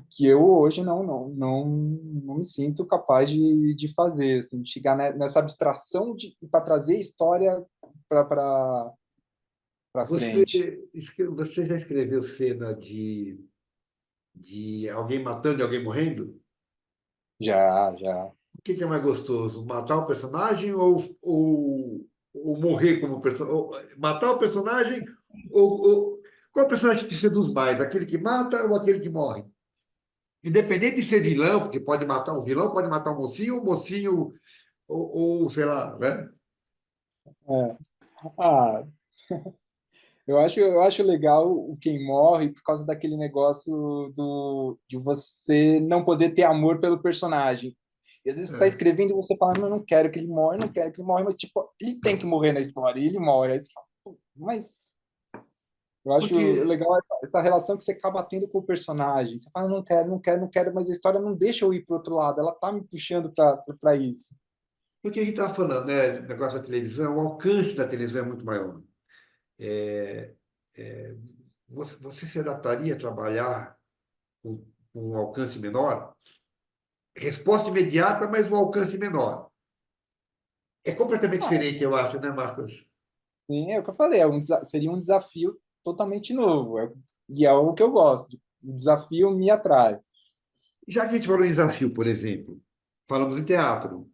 B: que eu hoje não me sinto capaz de fazer, assim, de chegar nessa abstração para trazer história para
A: Você,
B: frente.
A: você já escreveu cena de alguém matando e alguém morrendo?
B: Já, já.
A: O que que é mais gostoso? Matar o personagem ou morrer como personagem? Matar o personagem qual personagem te seduz mais? Aquele que mata ou aquele que morre? Independente de ser vilão, porque pode matar um vilão, pode matar um mocinho, sei lá, né?
B: É. Ah, eu acho legal o quem morre por causa daquele negócio de você não poder ter amor pelo personagem. E às vezes você está
A: É.
B: escrevendo e você fala, não, eu não quero que ele morra, eu não quero que ele morra, mas tipo, ele tem que morrer na história, e ele morre. Aí você fala, "Pô, mas eu acho
A: Porque,
B: legal essa relação que você acaba tendo com o personagem. Você fala, não quero, não quero, não quero, mas a história não deixa eu ir para o outro lado, ela tá me puxando para isso.
A: porque a gente estava falando, né? Negócio da televisão, o alcance da televisão é muito maior. É, é, você se adaptaria a trabalhar com um alcance menor? Resposta imediata, mas um alcance menor. É completamente diferente, eu acho, né, Marcos?
B: Sim, é o que eu falei, seria um desafio totalmente novo, e é o que eu gosto. O desafio me atrai.
A: Já que a gente falou em desafio, por exemplo, falamos em teatro,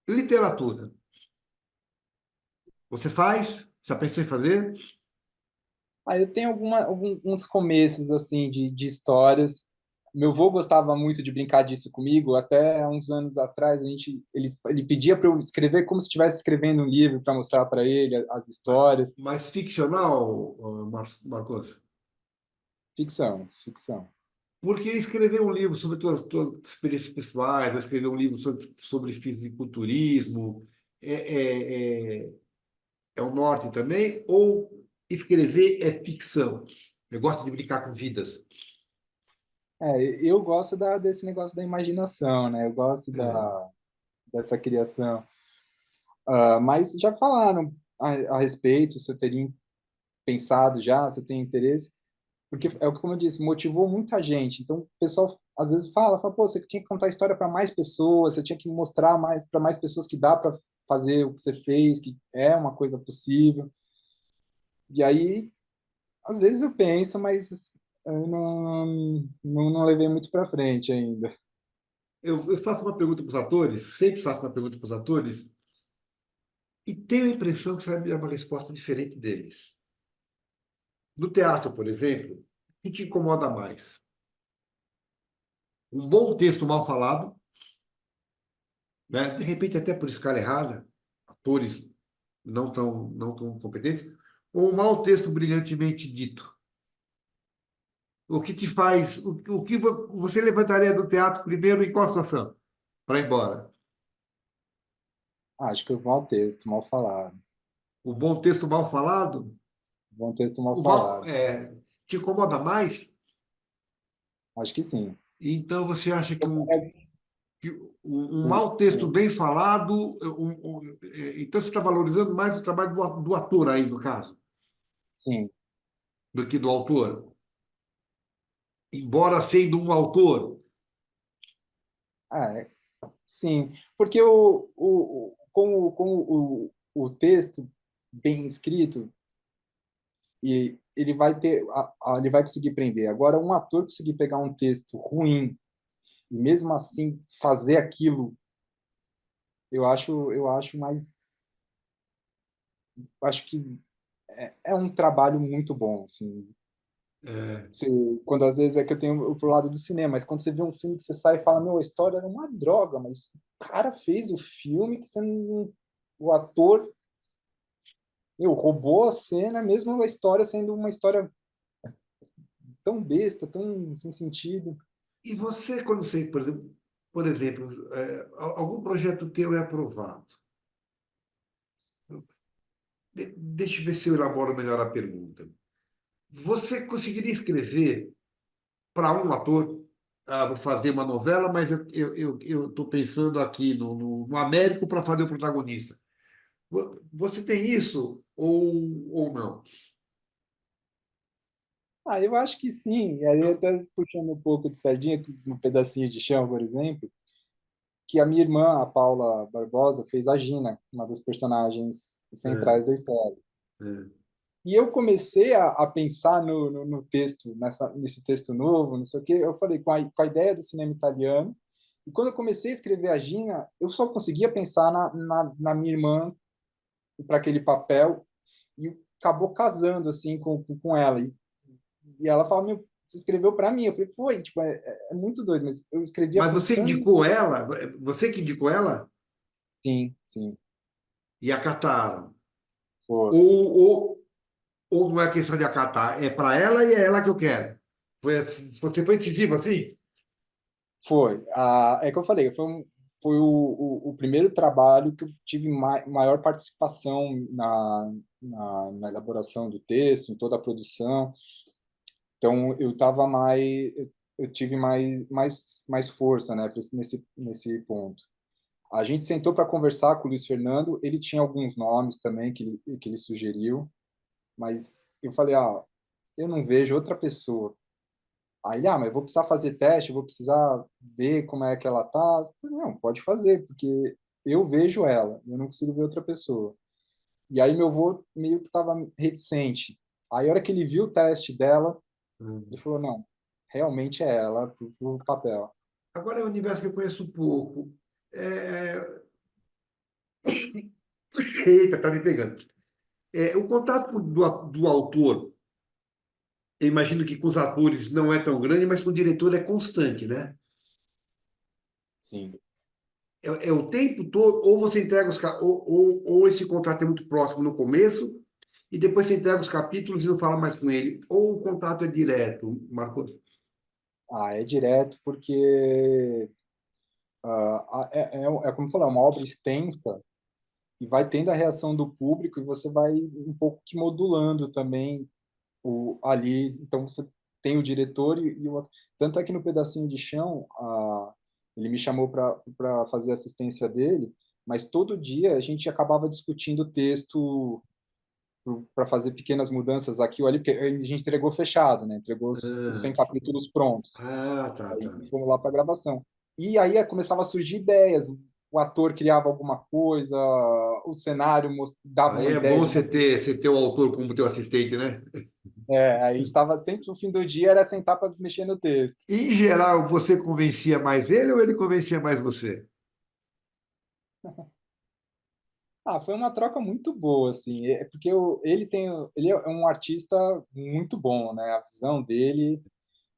A: literatura. Você faz? Já pensou em fazer?
B: Aí eu tenho alguns começos assim de histórias. Meu avô gostava muito de brincar disso comigo. Até uns anos atrás, ele pedia para eu escrever como se estivesse escrevendo um livro para mostrar para ele as histórias.
A: Mas ficcional, Marcos?
B: Ficção, ficção.
A: Porque escrever um livro sobre tuas experiências pessoais, ou escrever um livro sobre fisiculturismo, é, é, é, é o norte também? Ou escrever é ficção? Eu gosto de brincar com vidas.
B: Eu gosto desse negócio da imaginação, né? Eu gosto
A: É.
B: dessa criação. Mas já falaram a respeito, se eu teria pensado já, se eu tenho interesse, porque é o que, como eu disse, motivou muita gente. Então, o pessoal às vezes fala, pô, você tinha que contar a história para mais pessoas, você tinha que mostrar mais para mais pessoas que dá para fazer o que você fez, que é uma coisa possível. E aí, às vezes eu penso, mas eu não levei muito para frente ainda.
A: Eu faço uma pergunta para os atores, sempre faço uma pergunta para os atores, e tenho a impressão que você vai me dar uma resposta diferente deles. No teatro, por exemplo, o que te incomoda mais? Um bom texto mal falado, né? De repente até por escala errada, atores não tão competentes, ou um mau texto brilhantemente dito. O que te faz, o que você levantaria do teatro primeiro em qual situação? Para ir embora.
B: Acho que eu mal texto, mal falado.
A: O bom texto mal falado,
B: Bom texto mal
A: o mal,
B: falado.
A: te incomoda mais?
B: Acho que sim.
A: Então você acha que um
B: O-
A: mau texto
B: o-
A: bem falado, então você está valorizando mais o trabalho do ator aí, no caso,
B: sim.
A: do que do autor? Embora sendo um autor.
B: Ah, sim, porque com o texto bem escrito, e ele vai ter, ele vai conseguir prender. Agora, um ator conseguir pegar um texto ruim e mesmo assim fazer aquilo, eu acho mais, acho que é um trabalho muito bom, assim.
A: É,
B: Você, quando às vezes é que eu tenho pro lado do cinema, mas quando você vê um filme que você sai e fala, meu, a história era uma droga, mas o cara fez o filme que você não, o ator, roubou a cena, mesmo a história sendo uma história tão besta, tão sem sentido.
A: e você, quando você, por exemplo, algum projeto teu é aprovado. Deixa eu ver se eu elaboro melhor a pergunta. Você conseguiria escrever para um ator? Ah, vou fazer uma novela, mas eu estou pensando aqui no Américo para fazer o protagonista. Você tem isso ou não?
B: Eu acho que sim. E aí,
A: Não?
B: até puxando um pouco de sardinha, um pedacinho de chão, por exemplo, que a minha irmã, a Paula Barbosa, fez a Gina, uma das personagens
A: É,
B: centrais da história.
A: é.
B: E eu comecei a pensar no texto, nesse texto novo, não sei o quê. Eu falei com a ideia do cinema italiano. E quando eu comecei a escrever a Gina, eu só conseguia pensar na minha irmã para aquele papel e acabou casando assim com ela. E ela fala, meu, você escreveu para mim. Eu falei, foi, tipo, é muito doido, mas eu escrevia
A: Mas você
B: pensando.
A: indicou ela? Você que indicou ela?
B: Sim, sim,
A: E acataram?
B: foi.
A: Ou, ou, ou não é questão de acatar? É para ela e é ela que eu quero. Você foi decisivo assim?
B: Foi. É que eu falei, foi o primeiro trabalho que eu tive maior participação na elaboração do texto, em toda a produção. Então, eu tive mais força, né, nesse ponto. A gente sentou para conversar com o Luiz Fernando, ele tinha alguns nomes também que ele sugeriu, mas eu falei, eu não vejo outra pessoa. Aí ele, mas eu vou precisar fazer teste, eu vou precisar ver como é que ela tá. Eu falei, não, pode fazer, porque eu vejo ela, eu não consigo ver outra pessoa. E aí meu avô meio que estava reticente. Aí a hora que ele viu o teste dela, ele
A: Hum.
B: falou, não, realmente é ela pro papel.
A: Agora é um universo que eu conheço pouco. É... Eita, tá me pegando. O contato do autor eu imagino que com os atores não é tão grande, mas com o diretor é constante, né?
B: Sim.
A: É o tempo todo, ou você entrega ou esse contrato é muito próximo no começo, e depois você entrega os capítulos e não fala mais com ele, ou o contato é direto, Marcos.
B: Ah, é direto porque é como eu falei, é uma obra extensa e vai tendo a reação do público e você vai um pouco que modulando também ali. Então você tem o diretor tanto é que no pedacinho de chão ele me chamou para fazer assistência dele, mas todo dia a gente acabava discutindo o texto para fazer pequenas mudanças aqui ou ali, porque a gente entregou fechado, né? Entregou os
A: Ah,
B: 100 capítulos prontos.
A: tá,
B: Aí
A: tá.
B: fomos lá para a gravação. E aí começava a surgir ideias. O ator criava alguma coisa, o cenário dava
A: Aí
B: uma
A: é
B: ideia
A: bom
B: de uma.
A: você ter o autor como teu assistente, né?
B: Aí a gente estava sempre no fim do dia, era sentar para mexer no texto.
A: Em geral, você convencia mais ele ou ele convencia mais você?
B: Foi uma troca muito boa, assim, porque ele é um artista muito bom, né? A visão dele.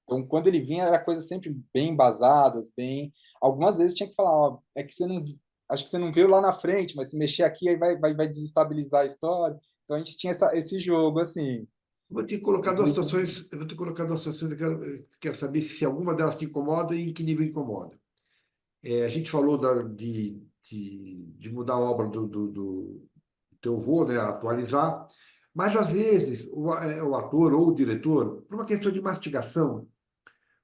B: Então, quando ele vinha, era coisas sempre bem embasadas, bem. Algumas vezes tinha que falar, ó, é que você não. Acho que você não viu lá na frente, mas se mexer aqui, aí vai desestabilizar a história. Então a gente tinha esse jogo, assim.
A: Vou te colocar
B: Mas
A: duas
B: ele
A: situações, eu vou te colocar duas situações, quero saber se alguma delas te incomoda e em que nível incomoda. A gente falou de mudar a obra do teu avô, né, atualizar, mas às vezes o ator ou o diretor, por uma questão de mastigação,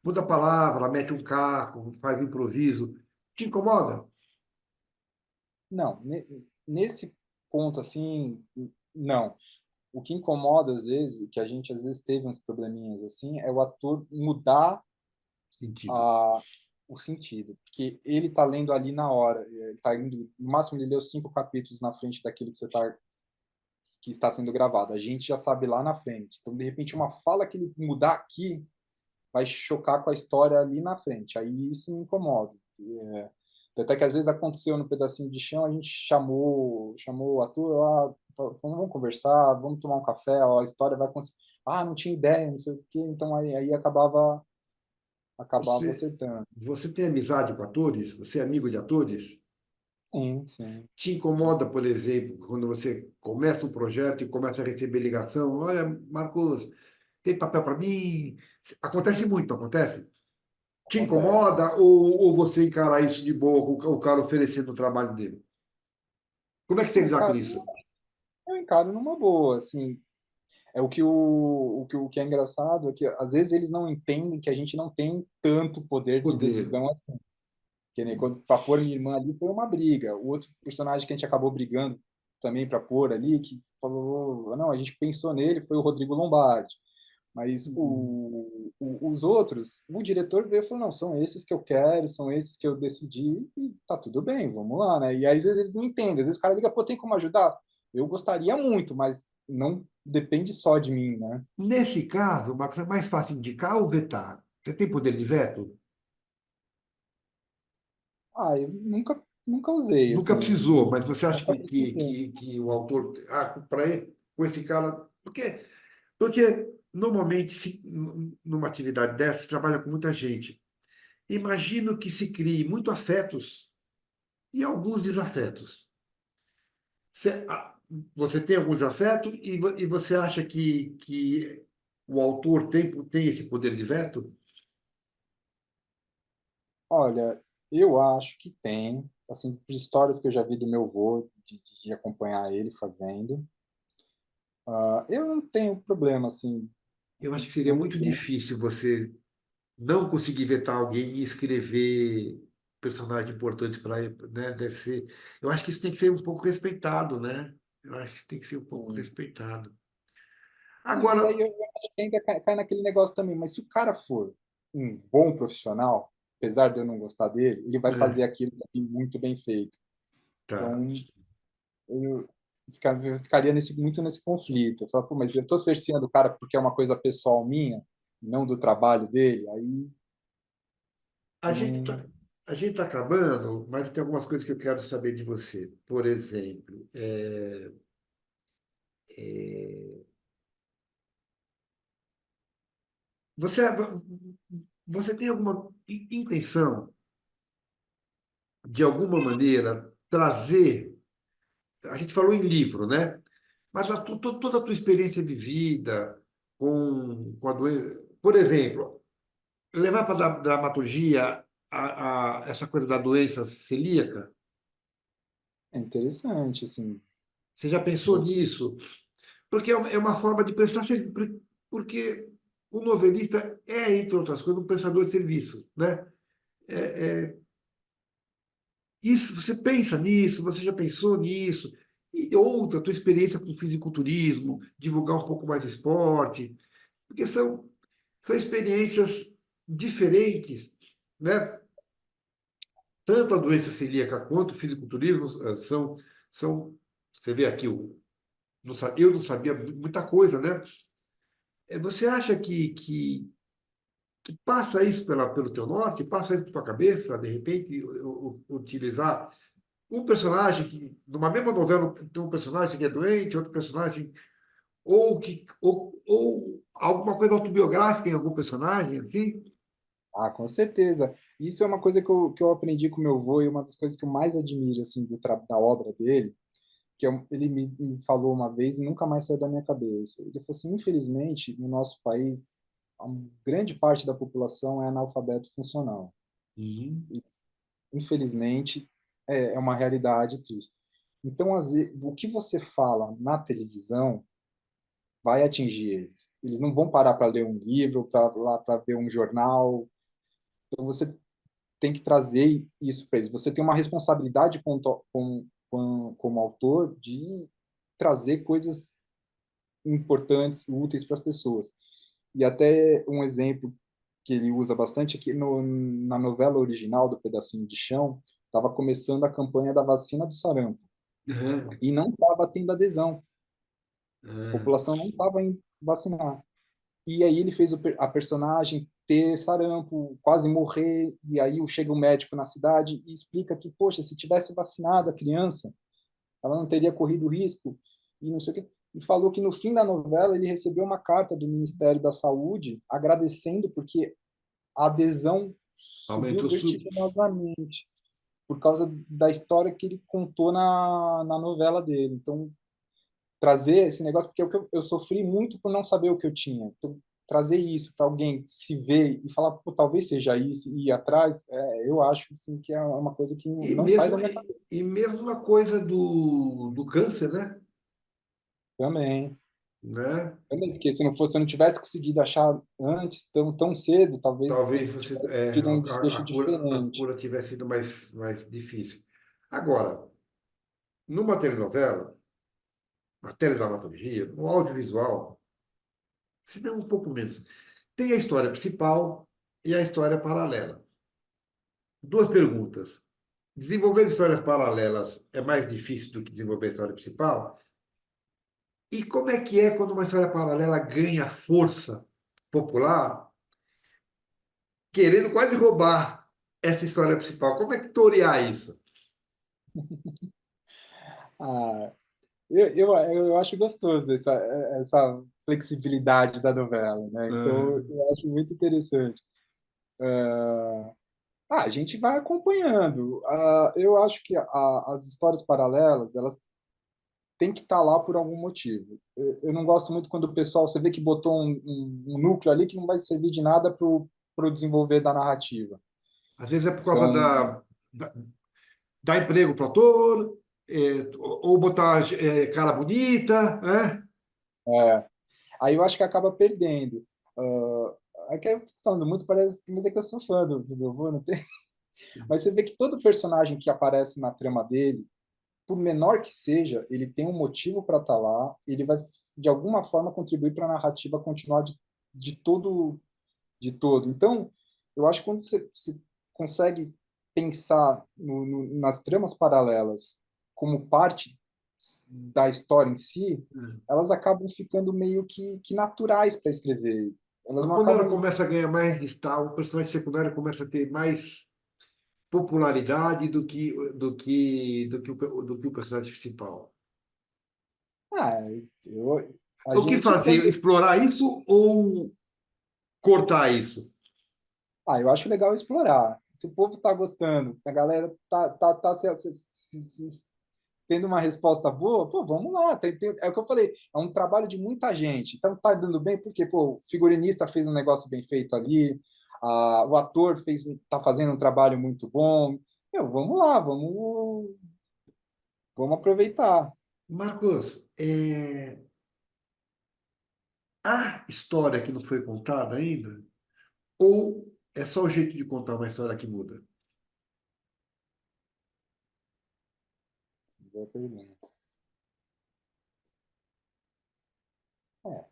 A: muda a palavra, mete um caco, faz um improviso, te incomoda?
B: Não, nesse ponto, assim, não. O que incomoda, às vezes, que a gente às vezes teve uns probleminhas assim, é o ator mudar
A: Sentido.
B: a, o sentido. Porque ele está lendo ali na hora. Ele tá indo, no máximo, ele leu 5 capítulos na frente daquilo que está sendo gravado. A gente já sabe lá na frente. Então, de repente, uma fala que ele mudar aqui vai chocar com a história ali na frente. Aí isso me incomoda. Até que às vezes aconteceu no pedacinho de chão, a gente chamou o ator lá, falou, vamos conversar, vamos tomar um café, ó, a história vai acontecer. Ah, não tinha ideia, não sei o quê. Então aí acabava
A: Você,
B: acertando.
A: você tem amizade com atores? Você é amigo de atores?
B: Sim, sim.
A: Te incomoda, por exemplo, quando você começa um projeto e começa a receber ligação? Olha, Marcos, tem papel para mim? Acontece muito, não acontece? Te
B: Acontece.
A: incomoda ou você encara isso de boa, o cara oferecendo o trabalho dele? Como é que você
B: Eu
A: lidar com
B: encaro,
A: isso?
B: eu encaro numa boa, assim. É o que é engraçado é que às vezes eles não entendem que a gente não tem tanto poder de
A: Poder.
B: decisão assim. Que nem quando para pôr minha irmã ali foi uma briga. O outro personagem que a gente acabou brigando também para pôr ali, que falou, não, a gente pensou nele, foi o Rodrigo Lombardi. Mas os outros, o diretor veio e falou, não, são esses que eu quero, são esses que eu decidi, e tá tudo bem, vamos lá, né? E aí, às vezes eles não entendem, às vezes o cara liga, pô, tem como ajudar? Eu gostaria muito, mas não depende só de mim, né?
A: Nesse caso, Marcos, é mais fácil indicar ou vetar? Você tem poder de veto?
B: Eu nunca usei,
A: Nunca
B: assim,
A: precisou, mas você acha
B: nunca precisei.
A: que o autor, com esse cara. Porque normalmente, numa atividade dessa, se trabalha com muita gente. Imagino que se crie muito afetos e alguns desafetos. Você, você tem algum desafeto e você acha que o autor tem esse poder de veto?
B: Olha, eu acho que tem, assim, por histórias que eu já vi do meu avô, de acompanhar ele fazendo. Eu não tenho problema, assim,
A: Eu acho que seria
B: muito
A: muito
B: bem.
A: difícil você não conseguir vetar alguém e escrever personagem importante para ele, né? Deve ser, eu acho que isso tem que ser um pouco respeitado, né? Eu acho que isso tem que ser um pouco
B: Assim.
A: respeitado.
B: E
A: Agora,
B: aí eu acho que ainda cai naquele negócio também, mas se o cara for um bom profissional, apesar de eu não gostar dele, ele vai fazer
A: é,
B: aquilo também muito bem feito.
A: tá.
B: Então, eu eu ficaria muito nesse conflito. Eu falo, pô, mas eu estou cerceando o cara porque é uma coisa pessoal minha, não do trabalho dele, aí
A: A
B: eu
A: gente
B: não.
A: tá, a gente tá acabando, mas tem algumas coisas que eu quero saber de você. Por exemplo, é, você, você tem alguma intenção, de alguma maneira, trazer. A gente falou em livro, né? Mas toda a tua experiência de vida com a doença. Por exemplo, levar para a dramaturgia essa coisa da doença celíaca.
B: É interessante, assim.
A: Você já pensou nisso? Porque é uma forma de prestar serviço. Porque o novelista é, entre outras coisas, um prestador de serviço, né? Isso, você pensa nisso, você já pensou nisso? E outra, a tua experiência com o fisiculturismo, divulgar um pouco mais o esporte, porque são experiências diferentes, né? Tanto a doença celíaca quanto o fisiculturismo são, você vê aqui, eu não sabia muita coisa, né? Você acha que passa isso pelo teu norte, passa isso pela tua cabeça, de repente, utilizar um personagem que, numa mesma novela, tem um personagem que é doente, outro personagem, ou alguma coisa autobiográfica em algum personagem, assim?
B: Ah, com certeza. Isso é uma coisa que eu aprendi com meu avô e uma das coisas que eu mais admiro, assim, da obra dele, ele me falou uma vez e nunca mais saiu da minha cabeça. Ele falou assim, infelizmente, no nosso país, grande parte da população é analfabeto funcional.
A: Uhum.
B: E, infelizmente, é uma realidade triste. Então, o que você fala na televisão vai atingir eles. Eles não vão parar para ler um livro, para ver um jornal. Então, você tem que trazer isso para eles. Você tem uma responsabilidade como autor de trazer coisas importantes e úteis para as pessoas. E até um exemplo que ele usa bastante aqui na novela original do Pedacinho de Chão, estava começando a campanha da vacina do sarampo
A: Uhum.
B: e não estava tendo adesão. A
A: Ah,
B: população não estava indo vacinar. E aí ele fez a personagem ter sarampo, quase morrer, e aí chega o médico na cidade e explica que, poxa, se tivesse vacinado a criança, ela não teria corrido risco, e não sei o quê. E falou que no fim da novela ele recebeu uma carta do Ministério da Saúde agradecendo porque a adesão subiu
A: aumentou su...
B: vertiginosamente por causa da história que ele contou na novela dele. Então, trazer esse negócio, porque eu sofri muito por não saber o que eu tinha. Então, trazer isso para alguém se ver e falar, pô, talvez seja isso, e ir atrás, eu acho assim, que é uma coisa que
A: E
B: não sai
A: mesmo,
B: da minha
A: e,
B: cabeça
A: e mesmo uma coisa do câncer, né?
B: também.
A: Né?
B: Também, porque se eu não tivesse conseguido achar antes, tão cedo, talvez
A: Talvez você,
B: tivesse tido um desfecho
A: a
B: diferente.
A: cura tivesse sido mais difícil. Agora, numa telenovela, na teledramaturgia, no audiovisual, se não um pouco menos, tem a história principal e a história paralela. Duas perguntas. Desenvolver histórias paralelas é mais difícil do que desenvolver a história principal? E como é que é quando uma história paralela ganha força popular, querendo quase roubar essa história principal? Como é que torear isso?
B: Ah, eu acho gostoso essa flexibilidade da novela, né? Então,
A: Ah,
B: eu acho muito interessante. A gente vai acompanhando. Eu acho que as histórias paralelas, elas têm que estar lá por algum motivo. Eu não gosto muito quando o pessoal, você vê que botou um núcleo ali que não vai servir de nada para o desenvolver da narrativa.
A: às vezes é por causa
B: Então,
A: dar emprego para o ator, ou botar cara bonita, né?
B: é, aí eu acho que acaba perdendo. É que eu fico falando muito, parece mas é que eu sou fã do meu avô, não tem? Mas você vê que todo personagem que aparece na trama dele, por menor que seja, ele tem um motivo para estar lá, ele vai, de alguma forma, contribuir para a narrativa continuar de todo, de todo. Então, eu acho que quando você consegue pensar nas tramas paralelas como parte da história em si, elas acabam ficando meio que naturais para escrever. Elas
A: Mas
B: não
A: quando ela
B: acabam.
A: começa a ganhar mais destaque, o personagem secundário começa a ter mais popularidade do que o personagem principal.
B: Ah, a
A: O que
B: gente,
A: fazer?
B: quando
A: Explorar isso ou cortar isso?
B: Eu acho legal explorar. Se o povo está gostando, a galera tá tendo uma resposta boa, pô, vamos lá. É o que eu falei, é um trabalho de muita gente. Então tá dando bem, porque pô, o figurinista fez um negócio bem feito ali, o ator tá fazendo um trabalho muito bom. Vamos lá, vamos aproveitar.
A: Marcos, há história que não foi contada ainda? Ou é só o jeito de contar uma história que muda?
B: Boa pergunta. É,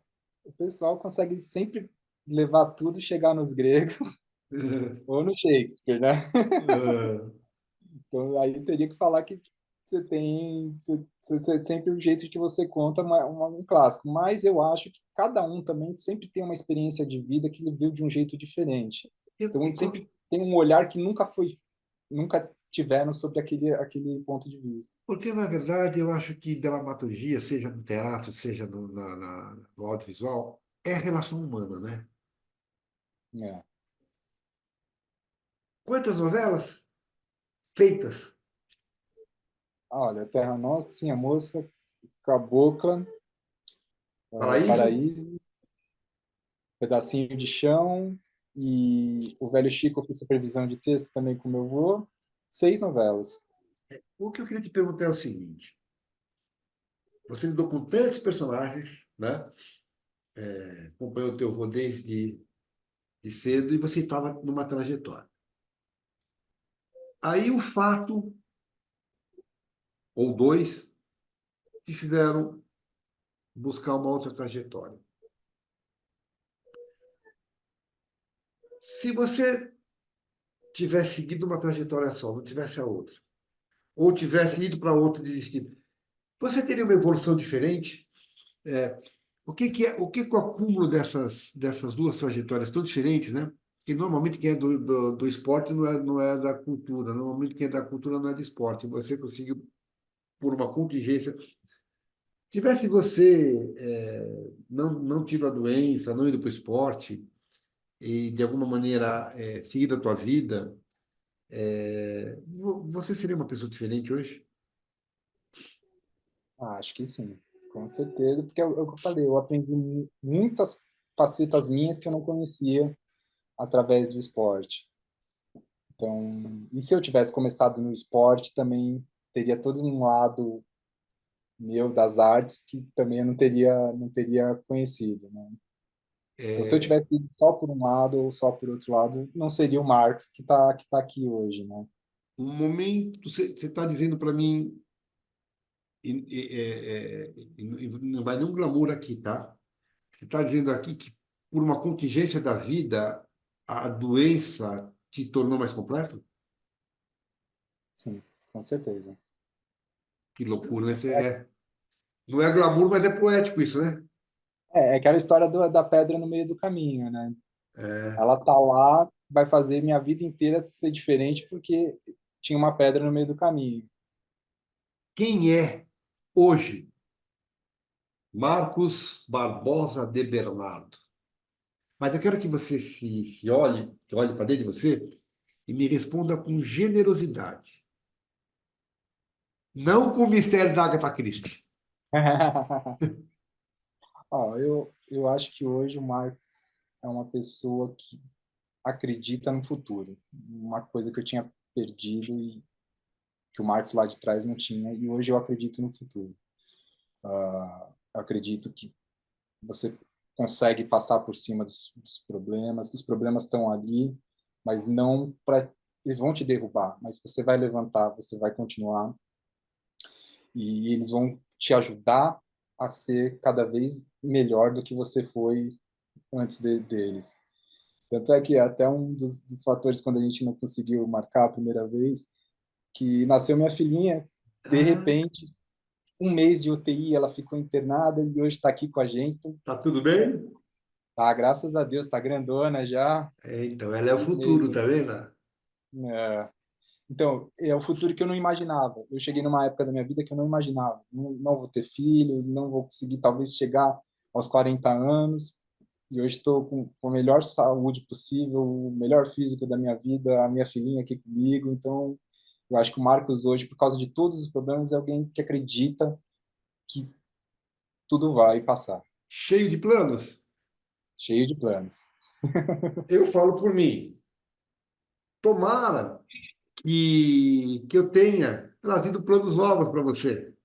B: o pessoal consegue sempre levar tudo e chegar nos gregos ou no Shakespeare, né? Então, aí teria que falar que você sempre o jeito que você conta um clássico. Mas eu acho que cada um também sempre tem uma experiência de vida que ele viu de um jeito diferente. Então, sempre tem um olhar que nunca tiveram sobre aquele ponto de vista.
A: Porque, na verdade, eu acho que dramaturgia, seja no teatro, seja no audiovisual, é a relação humana, né?
B: É.
A: Quantas novelas feitas?
B: Olha, Terra Nossa, Sim, a Moça, Cabocla,
A: Paraíso?
B: Paraíso, Pedacinho de Chão e O Velho Chico, eu fiz supervisão de texto também com meu avô. 6 novelas.
A: O que eu queria te perguntar é o seguinte: você lidou com tantos personagens, né? Acompanhou o teu avô desde de cedo e você estava numa trajetória. Aí o fato, ou dois, te fizeram buscar uma outra trajetória. Se você tivesse seguido uma trajetória só, não tivesse a outra, ou tivesse ido para outra e desistido, você teria uma evolução diferente? É, o que o acúmulo dessas duas trajetórias tão diferentes, né? Que normalmente quem é do esporte não é da cultura, normalmente quem é da cultura não é do esporte. Você conseguiu, por uma contingência, tivesse você não tido a doença, não ido para o esporte e de alguma maneira seguido a tua vida, você seria uma pessoa diferente hoje?
B: Acho que sim, com certeza, porque é o que eu falei, eu aprendi muitas facetas minhas que eu não conhecia através do esporte. Então, e se eu tivesse começado no esporte, também teria todo um lado meu das artes que também eu não teria conhecido, né? Então, se eu
A: É,
B: tivesse ido só por um lado ou só por outro lado, não seria o Marcos que tá aqui hoje, né?
A: um momento, você está dizendo para mim, não vai nenhum glamour aqui, tá? Você está dizendo aqui que, por uma contingência da vida, a doença te tornou mais completo?
B: Sim, com certeza.
A: Que loucura, né? Não é glamour, mas é poético isso, né?
B: É aquela história da pedra no meio do caminho, né?
A: É.
B: Ela tá lá, vai fazer minha vida inteira ser diferente porque tinha uma pedra no meio do caminho.
A: Quem é, hoje, Marcos Barbosa de Bernardo? Mas eu quero que você se olhe, que olhe para dentro de você e me responda com generosidade. Não com o mistério da Agatha Christie.
B: Eu acho que hoje o Marcos é uma pessoa que acredita no futuro. Uma coisa que eu tinha perdido e que o Marcos lá de trás não tinha, e hoje eu acredito no futuro. Eu acredito que você consegue passar por cima dos problemas, os problemas estão ali, mas não para eles vão te derrubar, mas você vai levantar, você vai continuar e eles vão te ajudar a ser cada vez melhor do que você foi antes deles. Tanto é que até um dos fatores quando a gente não conseguiu marcar a primeira vez, que nasceu minha filhinha, de
A: Ah,
B: repente, um mês de UTI, ela ficou internada e hoje está aqui com a gente. Então,
A: tá tudo bem?
B: graças a Deus, está grandona já.
A: Então, ela é o futuro, tá vendo?
B: É. Então, é o futuro que eu não imaginava. Eu cheguei numa época da minha vida que eu não imaginava. Não vou ter filho, não vou conseguir talvez chegar aos 40 anos. e hoje estou com a melhor saúde possível, o melhor físico da minha vida, a minha filhinha aqui comigo. Então, eu acho que o Marcos hoje, por causa de todos os problemas, é alguém que acredita que tudo vai passar,
A: Cheio de planos?
B: cheio de planos.
A: Eu falo por mim. Tomara que eu tenha trazido planos novos para você,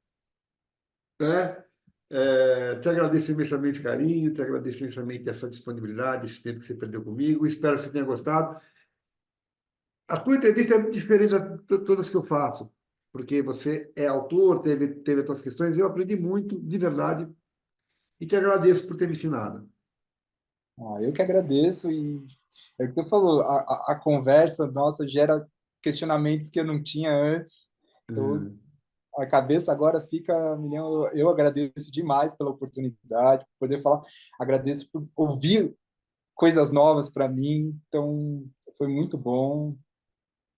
A: né? Te agradeço imensamente o carinho, te agradeço imensamente essa disponibilidade, esse tempo que você perdeu comigo. Espero que você tenha gostado. A tua entrevista é muito diferente de todas que eu faço, porque você é autor, teve as tuas questões. Eu aprendi muito, de verdade, e te agradeço por ter me ensinado.
B: Eu que agradeço e é o que você falou, a conversa nossa gera questionamentos que eu não tinha antes. Então,
A: Hum.
B: a cabeça agora fica a milhão. Eu agradeço demais pela oportunidade, por poder falar. Agradeço por ouvir coisas novas para mim. Então, foi muito bom.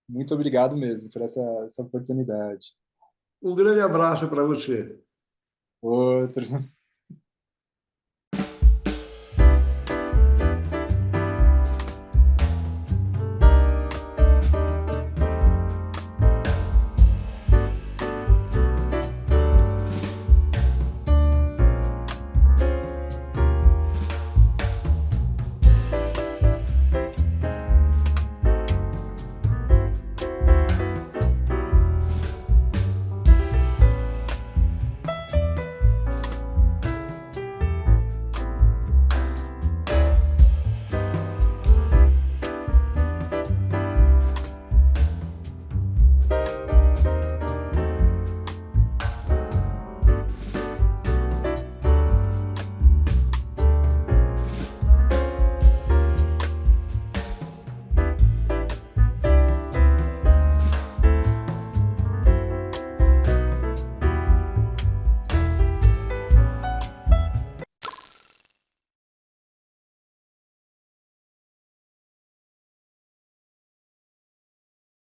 B: Muito obrigado mesmo por essa oportunidade.
A: Um grande abraço para você.
B: Outro.